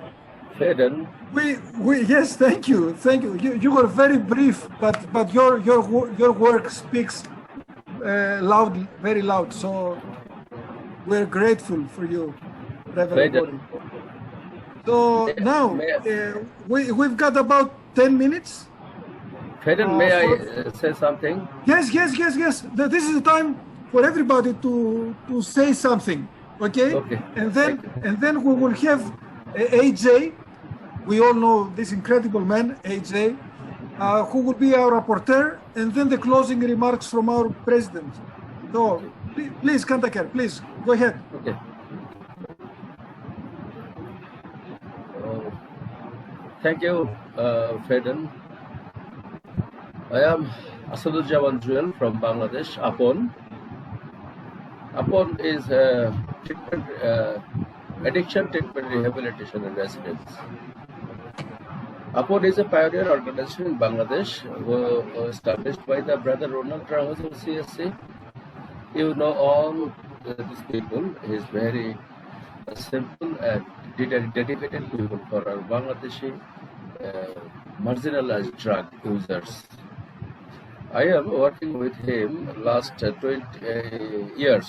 yes, thank you. Thank you. You were very brief, but your work speaks loud, very loud. So we're grateful for you, Reverend Bodhi. So now we've got about 10 minutes. May I say something? Yes. This is the time for everybody to say something, okay? And then we will have AJ. We all know this incredible man, AJ, who will be our rapporteur, and then the closing remarks from our president. So please, Kantakar, please go ahead. Okay. Thank you, Fredon. I am Asaduzzaman Jewel from Bangladesh, Apon. Apon is addiction treatment, rehabilitation and residence. Apon is a pioneer organization in Bangladesh, established by the brother Ronald Ramos of CSC. You know all these people. He is very simple and dedicated people for our Bangladeshi marginalized drug users. I am working with him last 20 years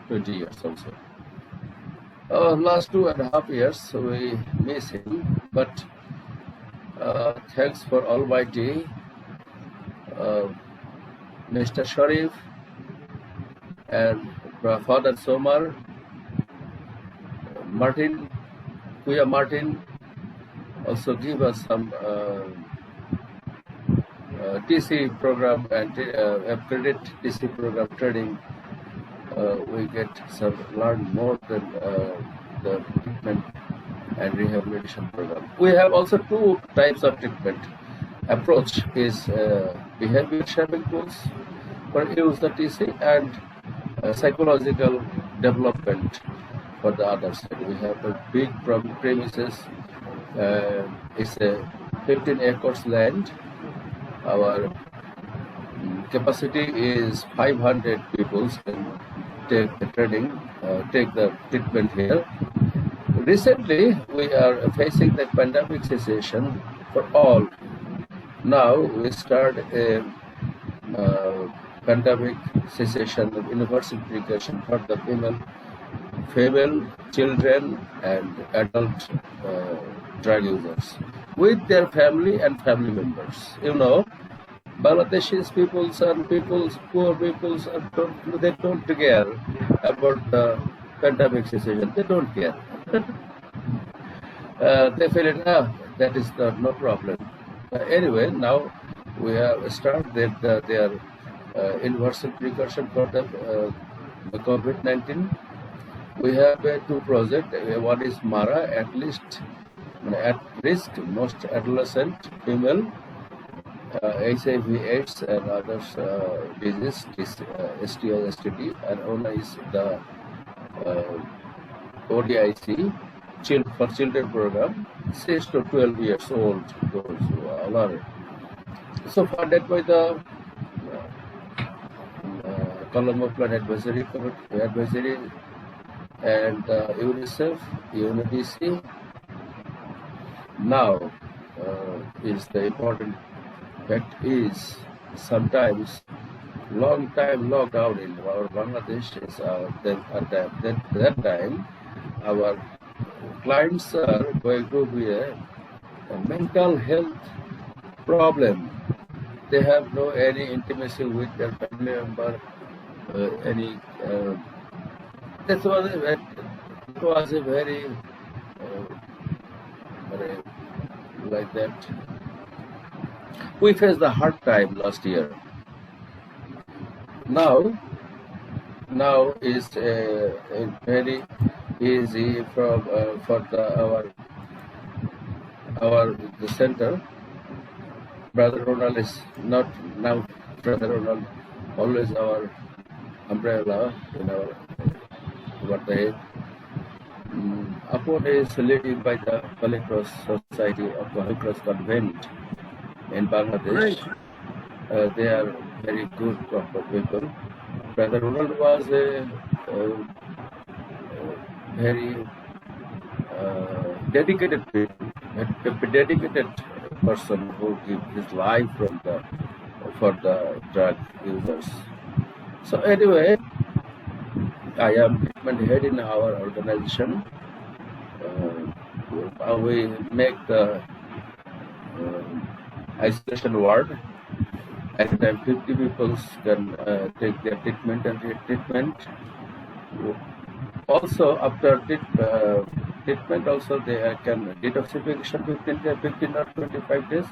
also. Last 2.5 years we miss him, but thanks for Almighty, Mr. Sharif and Father Somar, Kuya Martin also give us some TC program and credit TC program training. We get some learn more than the treatment and rehabilitation program. We have also two types of treatment. Approach is behavior shaping tools for use the TC and psychological development for the other side. We have a big premises. It's a 15 acres land. Our capacity is 500 people can take the training, take the treatment here. Recently, we are facing the pandemic situation for all. Now we start a pandemic cessation of universal precaution for the female, children, and adult drug users with their family and family members. You know, Bangladeshis peoples and poor peoples, they don't care about the pandemic situation. They don't care. They feel it, that is no problem. Anyway, now we have started their universal precaution for the COVID-19. We have two projects. One is MARA, at risk, most adolescent female, HIV/AIDS and others disease, STI, STD, and one is the ODIC, for children program, 6 to 12 years old, those who are so funded by the Colombo Plan Advisory and UNICEF, UNODC. Now is the important fact is sometimes long time lockdown in our Bangladesh is at that time our clients are going to be a mental health problem. They have no any intimacy with their family member, that was a very like that. We faced the hard time last year. Now is very easy for the center. Brother Ronald is not now. Brother Ronald always our umbrella in our what the head. Upon is led by the Holy Cross Society of the Holy Cross Convent in Bangladesh. They are very good proper people. Brother Ronald was a very dedicated person who gave his life for the drug users. So anyway, I am treatment head in our organization. We make the isolation ward. At a time, 50 people can take their treatment and retreatment. Also, after treatment, also they can detoxification 15 or 25 days.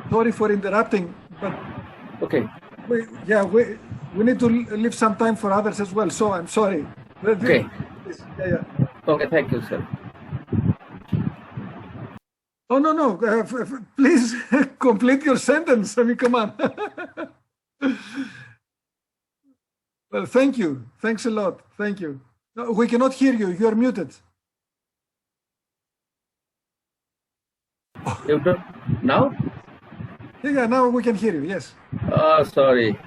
Sorry for interrupting, but okay. We need to leave some time for others as well. So I'm sorry. Okay. Yeah. Okay, thank you, sir. Oh, no. Please complete your sentence. I mean, come on. Well, thank you. Thanks a lot. Thank you. No, we cannot hear you. You are muted. You don't? Now? Yeah, now we can hear you. Yes. Oh, sorry.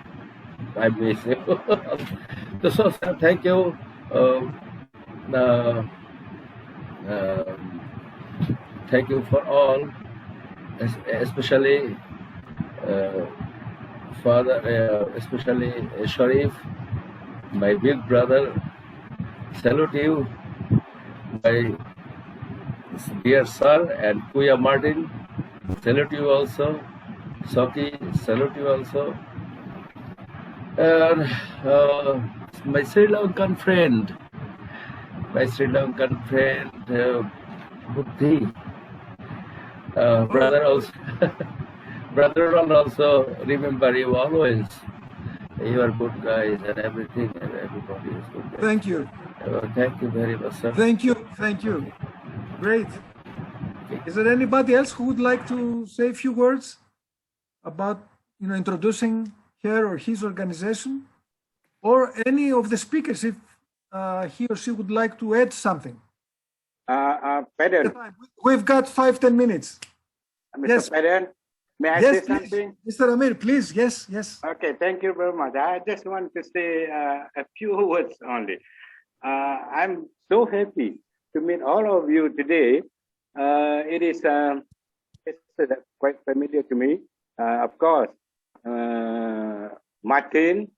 I missed you. So, thank you. Thank you for all, especially Father, especially Sharif, my big brother. Salute you, my dear sir, and Kuya Martin. Salute you also. Soki, salute you also. And my Sri Lankan friend, Buddhi. Brother also, brother also remember you always. You are good guys and everything, and everybody is good guys. Thank you. Thank you very much, sir. Thank you. Thank you. Great. Is there anybody else who would like to say a few words about, introducing her or his organization, or any of the speakers if he or she would like to add something? Pedden, We've got 5-10 minutes. Mr. Yes. Pedden, may I Yes, say please. something? Mr. Amir, please. Yes, yes. Okay, thank you very much. I just want to say a few words only. I'm so happy to meet all of you today. It's quite familiar to me. Of course, Martin,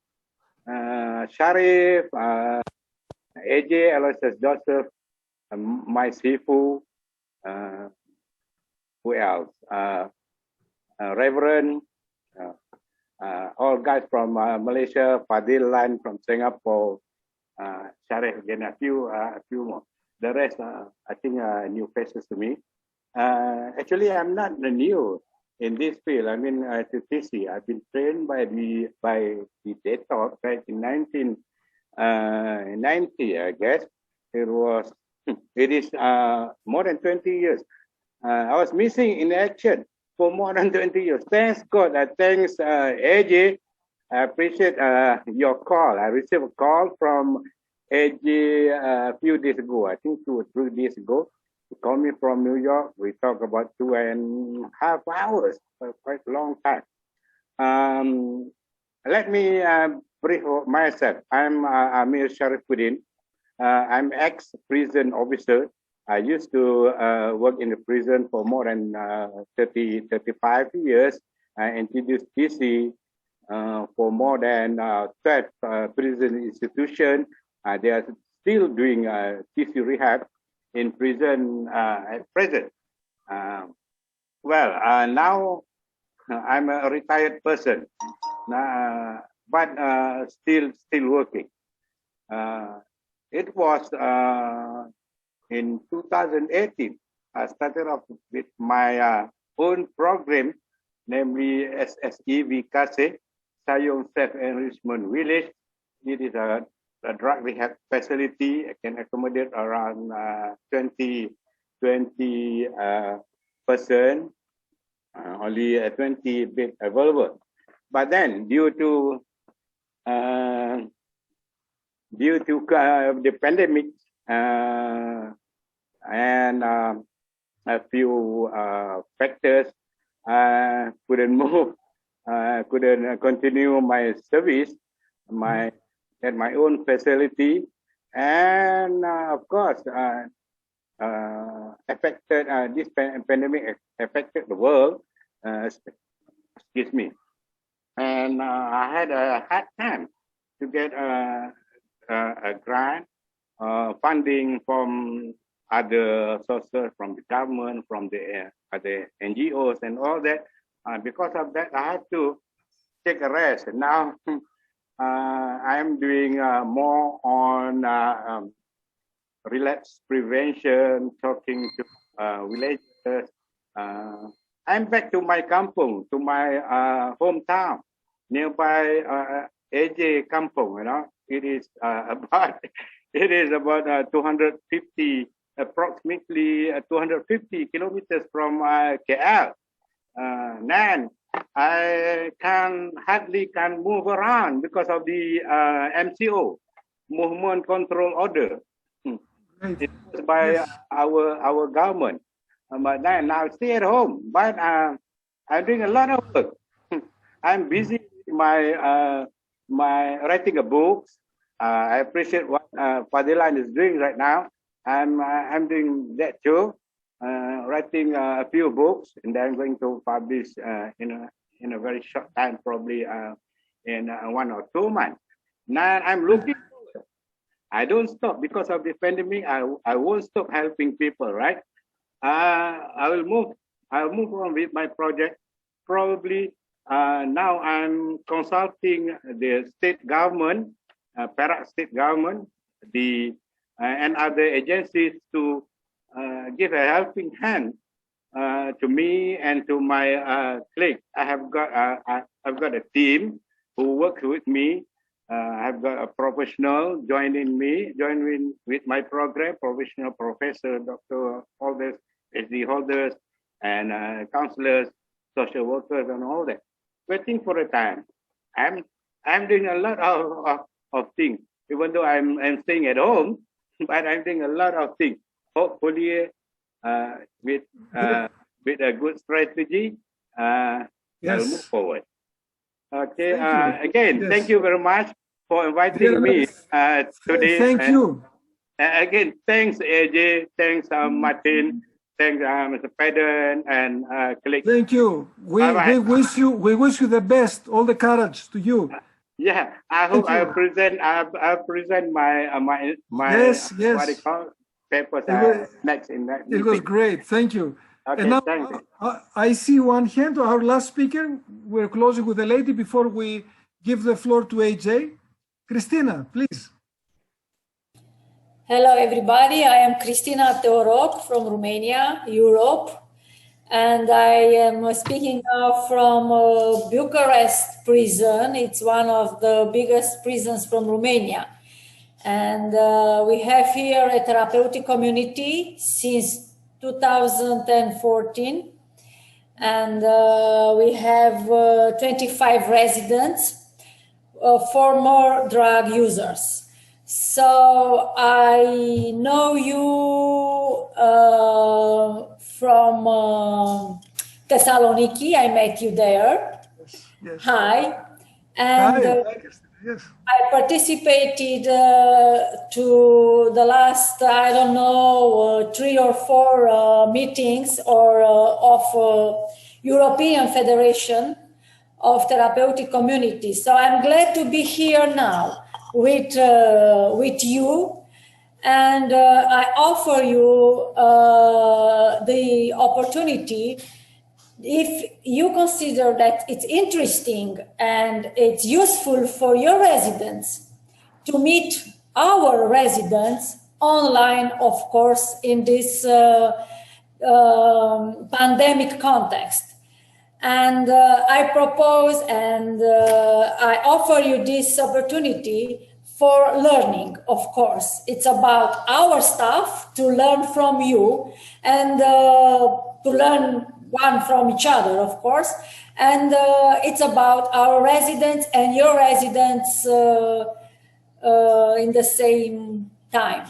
Sharif, AJ, Aloysius Joseph, my Sifu, who else? Reverend, all guys from Malaysia, Fadil Lan from Singapore, Sharif again, a few more. The rest, I think, new faces to me. Actually, I'm not new in this field. I mean, to TC, I've been trained by the Detox back in 1990, I guess. It is more than 20 years. I was missing in action for more than 20 years. Thanks God. Thanks AJ. I appreciate your call. I received a call from AJ a few days ago. I think 2 or 3 days ago. He called me from New York. We talked about 2.5 hours for quite a long time. Let me brief myself. I'm Amir Sharifuddin. I'm ex-prison officer. I used to work in the prison for more than 35 years. I introduced TC for more than 12 prison institutions. They are still doing TC rehab in prison at present. Now I'm a retired person, but still working. It was in 2018, I started off with my own program, namely SSEV Kase, Sayong Self-Enrichment Village. It is a drug rehab facility. It can accommodate around 20 person, only 20 bed available. But then, due to the pandemic and a few factors, couldn't move, couldn't continue my service, at my own facility, and of course, affected this pandemic affected the world. Excuse me, and I had a hard time to get a grant, funding from other sources, from the government, from the other NGOs and all that. Because of that, I had to take a rest. Now I'm doing more on relapse prevention, talking to villagers. I'm back to my kampung, to my hometown, nearby AJ Kampung. It is about 250, approximately 250 kilometers from KL. Then I hardly can move around because of the MCO, Movement Control Order. It was by our government. But then I stay at home. But I'm doing a lot of work. I'm busy with my writing a book. I appreciate what Fadilan is doing right now. I'm doing that too, writing a few books, and then I'm going to publish in a very short time, probably in 1 or 2 months. Now I'm looking forward. I don't stop because of the pandemic. I won't stop helping people, right? I'll move on with my project. Probably now I'm consulting the state government, Perak state government, and other agencies to give a helping hand to me and to my colleagues. I've got a team who works with me. I've got a professional joining with my program, professional professor, doctor holders, SD holders, and counselors, social workers, and all that. Waiting for a time. I'm doing a lot of things, even though I'm staying at home, but I'm doing a lot of things. Hopefully, with a good strategy, I'll move forward. Okay. Again, thank you very much for inviting me today. Thank you. Again, thanks AJ, thanks Martin, thanks Mr. Pedden and colleagues. Thank you. We wish you the best, all the courage to you. Yeah, I hope I present my yes. what they call papers next in that meeting. It was great. Thank you. Okay, and now thank you. I see one hand. Our last speaker. We're closing with a lady before we give the floor to AJ. Christina, please. Hello, everybody. I am Christina Teoroc from Romania, Europe. And I am speaking now from Bucharest prison. It's one of the biggest prisons from Romania. And we have here a therapeutic community since 2014. And we have 25 residents, former drug users. So I know you from Thessaloniki. I met you there. Yes. Hi. And yes. I participated to the last, I don't know, 3 or 4 meetings of European Federation of Therapeutic Communities. So I'm glad to be here now with you. And I offer you the opportunity, if you consider that it's interesting and it's useful for your residents, to meet our residents online, of course, in this pandemic context. And I propose and I offer you this opportunity for learning, of course. It's about our stuff, to learn from you, and to learn one from each other, of course. And it's about our residents and your residents in the same time.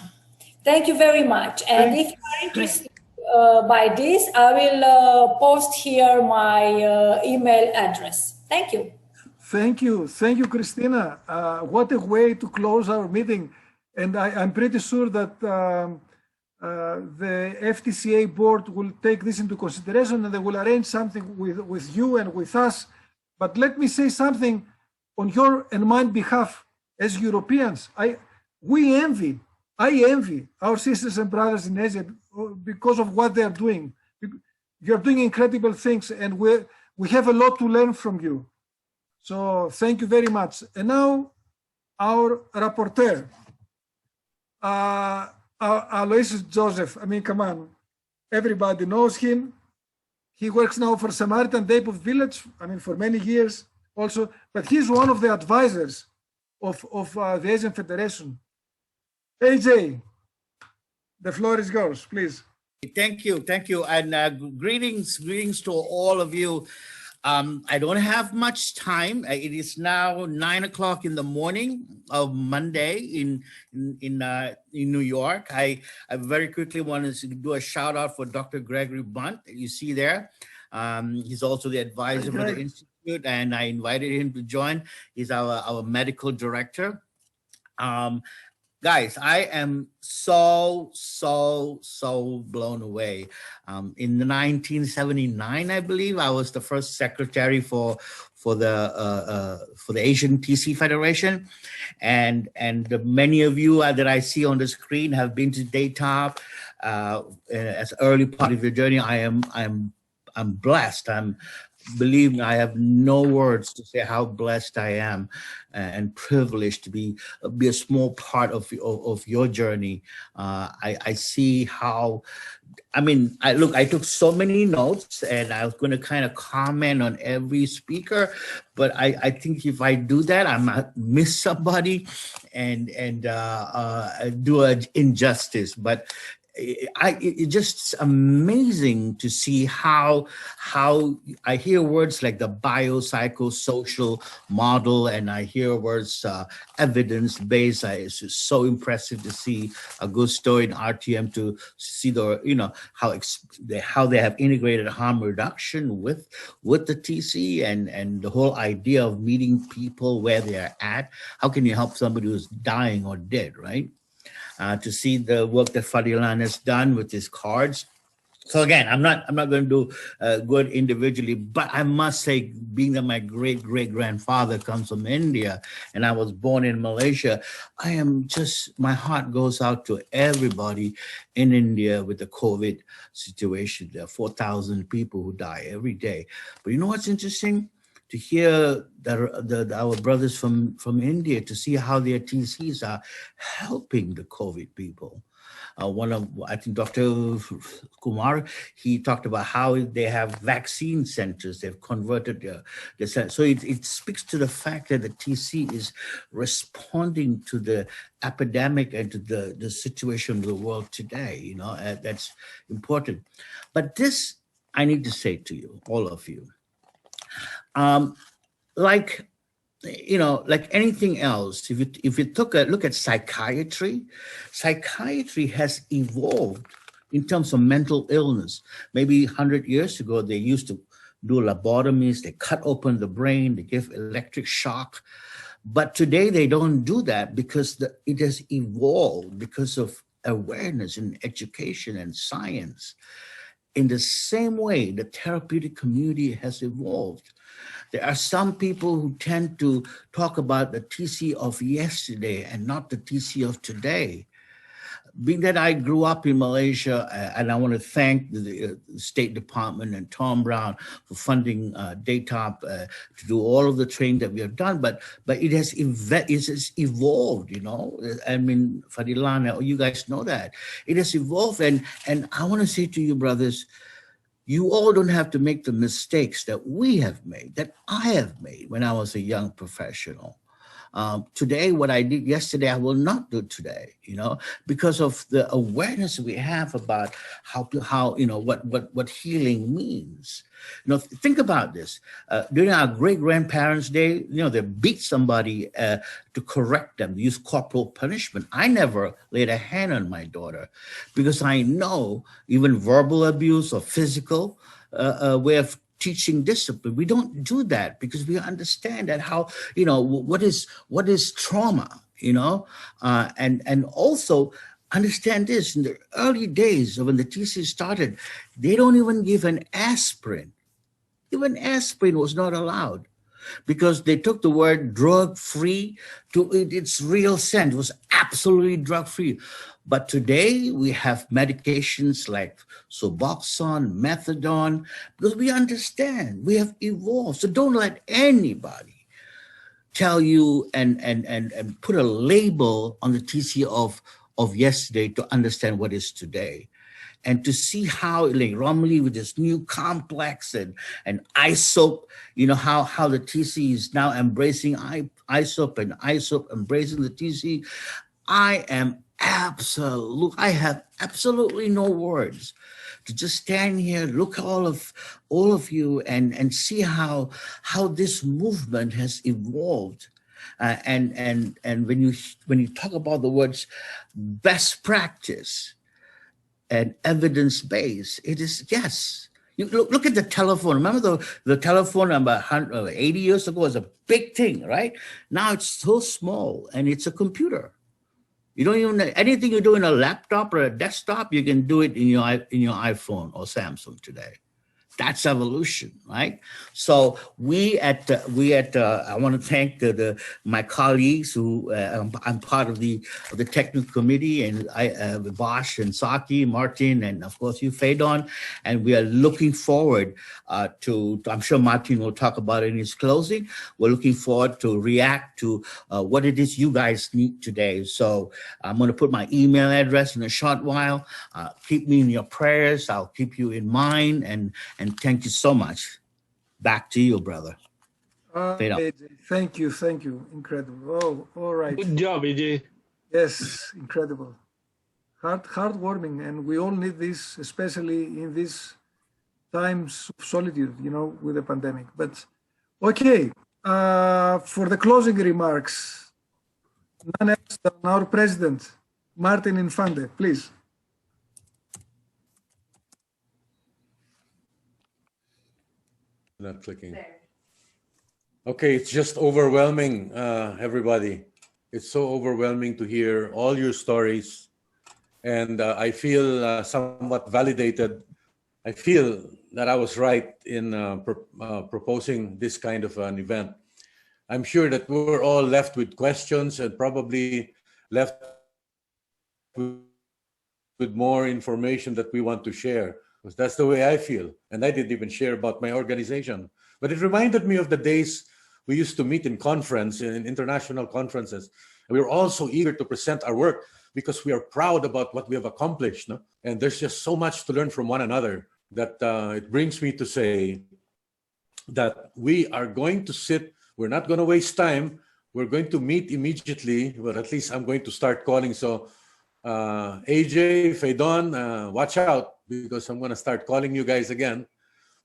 Thank you very much. And if you are interested by this, I will post here my email address. Thank you. Thank you, Christina. What a way to close our meeting. And I'm pretty sure that the FTCA board will take this into consideration and they will arrange something with you and with us. But let me say something on your and my behalf as Europeans. I envy our sisters and brothers in Asia because of what they're doing. You're doing incredible things and we have a lot to learn from you. So thank you very much. And now our rapporteur, Aloysius Joseph. I mean, come on, everybody knows him. He works now for Samaritan Depot Village, I mean, for many years also, but he's one of the advisors of the Asian Federation. AJ, the floor is yours, please. Thank you, and greetings to all of you. I don't have much time. It is now 9 o'clock in the morning of Monday in New York. I very quickly wanted to do a shout out for Dr. Gregory Bunt, you see there. He's also the advisor for the Institute, and I invited him to join. He's our medical director. Guys, I am so blown away. In 1979, I believe, I was the first secretary for the Asian TC Federation, and many of you that I see on the screen have been to Daytop as early part of your journey. I'm blessed. believe me, I have no words to say how blessed I am and privileged to be a small part of your journey. I see how, I mean, I took so many notes and I was going to kind of comment on every speaker, but I think if I do that, I might miss somebody and do an injustice. But it's just amazing to see how I hear words like the biopsychosocial model, and I hear words evidence-based. It's just so impressive to see Augusto and RTM, to see how they have integrated harm reduction with the TC and the whole idea of meeting people where they are at. How can you help somebody who's dying or dead, right? To see the work that Fadilan has done with his cards. So again, I'm not going to do good individually, but I must say, being that my great-great-grandfather comes from India and I was born in Malaysia, my heart goes out to everybody in India with the COVID situation. There are 4,000 people who die every day. But you know what's interesting? To hear that our brothers from India, to see how their TCs are helping the COVID people. I think Dr. Kumar, he talked about how they have vaccine centers. They've converted their centers. So it speaks to the fact that the TC is responding to the epidemic and to the situation of the world today. That's important. But this, I need to say to you, all of you, like anything else, if you look at psychiatry has evolved in terms of mental illness. Maybe 100 years ago, they used to do lobotomies, they cut open the brain, they give electric shock. But today they don't do that because it has evolved because of awareness and education and science. In the same way, the therapeutic community has evolved. There are some people who tend to talk about the TC of yesterday and not the TC of today. Being that I grew up in Malaysia, and I want to thank the State Department and Tom Brown for funding DATOP to do all of the training that we have done, but it has evolved, I mean, Fadilan, you guys know that. It has evolved, and I want to say to you, brothers, you all don't have to make the mistakes that we have made, that I have made when I was a young professional. Today, what I did yesterday, I will not do today, because of the awareness we have about what healing means. Think about this. During our great-grandparents' day, they beat somebody to correct them, use corporal punishment. I never laid a hand on my daughter because I know even verbal abuse or physical way of teaching discipline, we don't do that because we understand that how, what is trauma, and also understand this. In the early days when the TC started, they don't even give an aspirin. Even aspirin was not allowed because they took the word drug-free to its real sense. It was absolutely drug-free. But today we have medications like Suboxone, Methadone, because we understand, we have evolved. So don't let anybody tell you and put a label on the TC of yesterday to understand what is today. And to see how, like Romilly with this new complex and ISOP, how the TC is now embracing ISOP and ISOP embracing the TC. I have absolutely no words to just stand here, look at all of you and see how this movement has evolved. And when you talk about the words best practice and evidence-based, it is, yes. You look at the telephone. Remember the telephone about 80 years ago was a big thing, right? Now it's so small and it's a computer. You don't even, anything you do in a laptop or a desktop, you can do it in your iPhone or Samsung today. That's evolution, right? So I want to thank my colleagues who I'm part of the technical committee, and Bosch and Saki, Martin, and of course you, Faydon, and we are looking forward to. I'm sure Martin will talk about it in his closing. We're looking forward to react to what it is you guys need today. So I'm going to put my email address in a short while. Keep me in your prayers. I'll keep you in mind, and thank you so much. Back to you, brother. AJ, thank you, incredible. Oh, all right. Good job, AJ. Yes, incredible. Heartwarming, and we all need this, especially in these times of solitude, with the pandemic. But okay, for the closing remarks, none else than our president, Martin Infante, please. Not clicking. Okay, it's just overwhelming, everybody. It's so overwhelming to hear all your stories. And I feel somewhat validated. I feel that I was right in proposing this kind of an event. I'm sure that we're all left with questions and probably left with more information that we want to share. Because that's the way I feel. And I didn't even share about my organization. But it reminded me of the days we used to meet in international conferences. And we were all so eager to present our work because we are proud about what we have accomplished. No? And there's just so much to learn from one another that it brings me to say that we are going to sit, we're not going to waste time. We're going to meet immediately. Well, at least I'm going to start calling. So AJ, Faydon, watch out, because I'm going to start calling you guys again.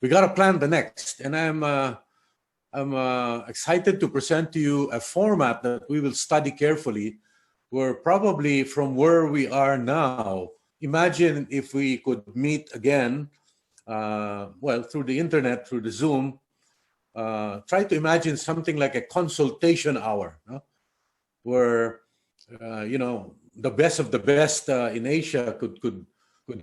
We got to plan the next. And I'm excited to present to you a format that we will study carefully. Where probably from where we are now, imagine if we could meet again, through the internet, through the Zoom. Try to imagine something like a consultation hour, where the best of the best in Asia could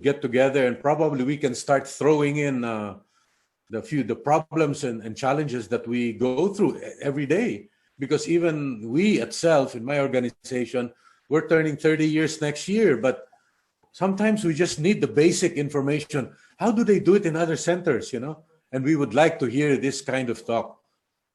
get together, and probably we can start throwing in the problems and challenges that we go through every day. Because even we itself, in my organization, we're turning 30 years next year, but sometimes we just need the basic information. How do they do it in other centers, And we would like to hear this kind of talk.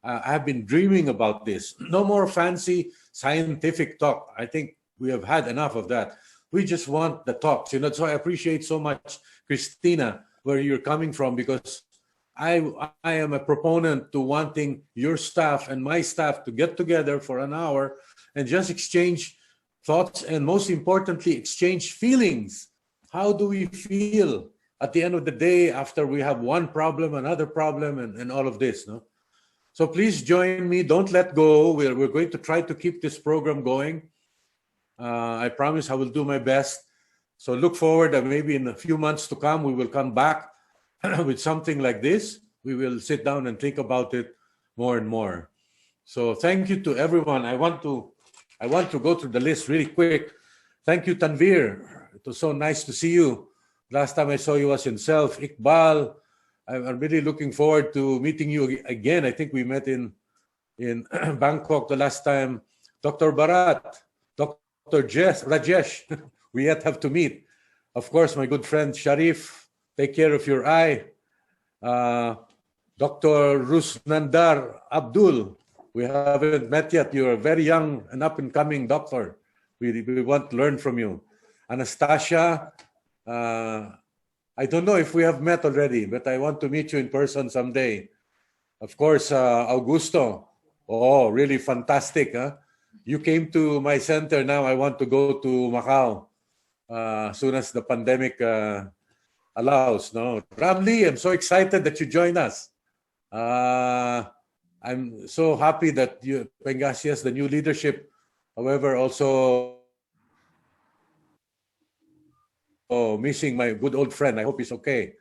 I've been dreaming about this. No more fancy scientific talk. I think we have had enough of that. We just want the talks, So I appreciate so much, Christina, where you're coming from, because I am a proponent to wanting your staff and my staff to get together for an hour and just exchange thoughts, and most importantly, exchange feelings. How do we feel at the end of the day after we have one problem, another problem, and all of this? So please join me. Don't let go. We're going to try to keep this program going. I promise I will do my best. So look forward that maybe in a few months to come, we will come back with something like this. We will sit down and think about it more and more. So thank you to everyone. I want to go through the list really quick. Thank you, Tanvir. It was so nice to see you. Last time I saw you was in Self. Iqbal, I'm really looking forward to meeting you again. I think we met in Bangkok the last time. Dr. Bharat, Dr. Rajesh, we yet have to meet. Of course, my good friend Sharif, take care of your eye. Dr. Rusnandar Abdul, we haven't met yet. You're a very young and up-and-coming doctor. We want to learn from you. Anastasia, I don't know if we have met already, but I want to meet you in person someday. Of course, Augusto. Oh, really fantastic. Huh? You came to my center. Now I want to go to Macau as soon as the pandemic allows. No, Ramli, I'm so excited that you joined us. I'm so happy that Pengasius, the new leadership, however, also missing my good old friend. I hope he's okay.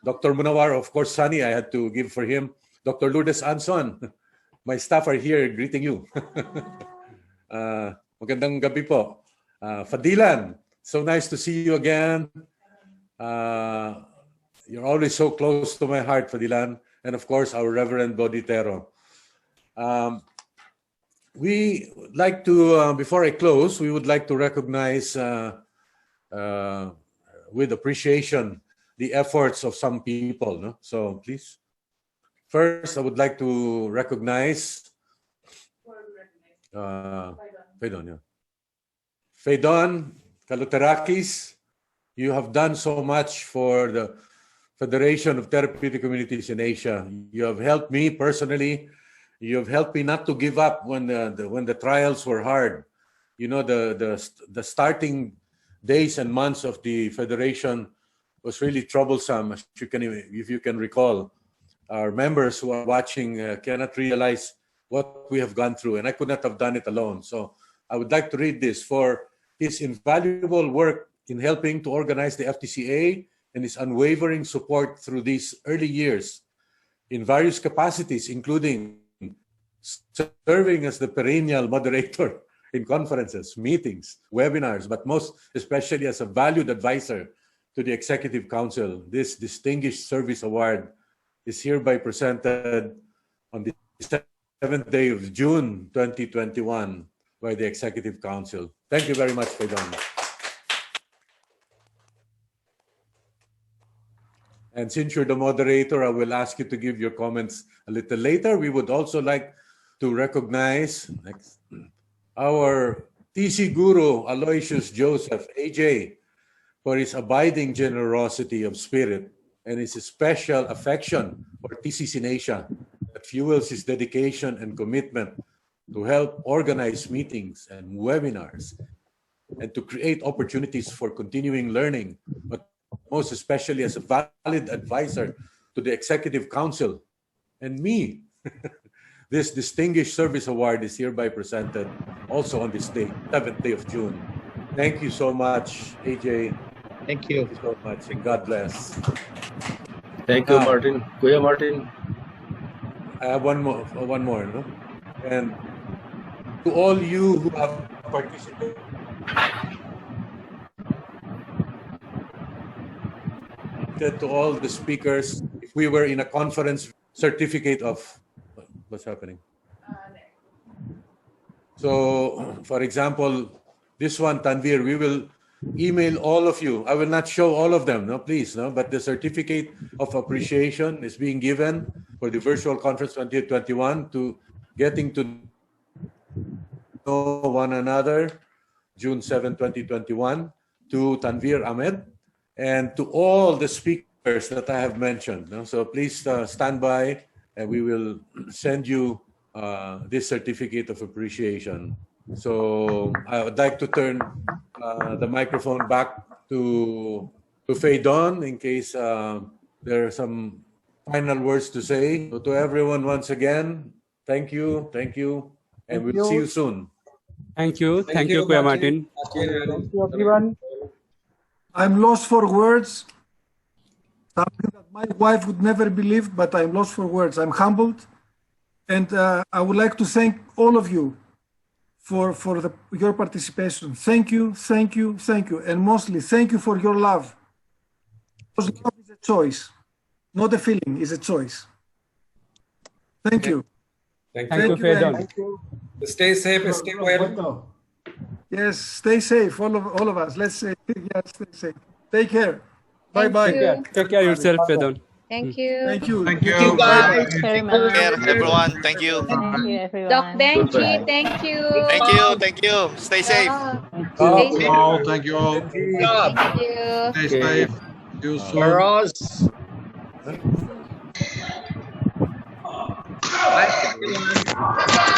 Dr. Munawar, of course, Sunny, I had to give for him. Dr. Lourdes Anson, my staff are here greeting you. Magandang gabi po. Fadilan, so nice to see you again. you're always so close to my heart, Fadilan, and of course, our Reverend Boditero. We would like to, before I close, we would like to recognize with appreciation the efforts of some people. No? So please. First, I would like to recognize Faidon Kaluterakis. You have done so much for the Federation of Therapeutic Communities in Asia. You have helped me personally. You have helped me not to give up when the trials were hard. You know, the starting days and months of the Federation was really troublesome, if you can recall. Our members who are watching cannot realize what we have gone through, and I could not have done it alone. So I would like to read this for his invaluable work in helping to organize the FTCA and his unwavering support through these early years in various capacities, including serving as the perennial moderator in conferences, meetings, webinars, but most especially as a valued advisor to the Executive Council. This Distinguished Service Award is hereby presented on the 7th day of June 2021 by the Executive Council. Thank you very much, Faidon. And since you're the moderator, I will ask you to give your comments a little later. We would also like to recognize our TC Guru, Aloysius Joseph, AJ, for his abiding generosity of spirit and his special affection for TCs in Asia that fuels his dedication and commitment to help organize meetings and webinars and to create opportunities for continuing learning, but most especially as a valid advisor to the Executive Council and me. This Distinguished Service Award is hereby presented also on this day, 7th day of June. Thank you so much, AJ. Thank you. Thank you so much, and God bless. Thank you, Martin. Kuya Martin. I have one more, no? And to all you who have participated, to all the speakers, if we were in a conference, certificate of what's happening. So, for example, this one, Tanvir, we will email all of you. I will not show all of them, no, please, no. But the certificate of appreciation is being given for the virtual conference 2021 to getting to know one another, June 7, 2021, to Tanvir Ahmed, and to all the speakers that I have mentioned. No? So please stand by, and we will send you this certificate of appreciation. So I would like to turn the microphone back to Faidon in case there are some final words to say. So to everyone, once again, thank you, and we'll see you soon. Thank you, Kuya Martin. Thank you, everyone. I'm lost for words. Something that my wife would never believe, but I'm lost for words. I'm humbled. And I would like to thank all of you for your participation. Thank you. And mostly, thank you for your love. Because love is a choice, not a feeling, it's a choice. Thank you. Thank you, Faidon. Stay safe, stay well. Yes, stay safe, all of us. Let's say, yes, stay safe. Take care. Bye-bye. Take care of yourself, Faidon. Thank you. Thank you. Thank you. Bye. Take care, everyone. Thank you. Thank you, everyone. Doc Benji, thank you. Thank you. Stay safe. Thank you all. Thank you all. Thank you. Stay safe. See you soon. Ross. Bye, everyone.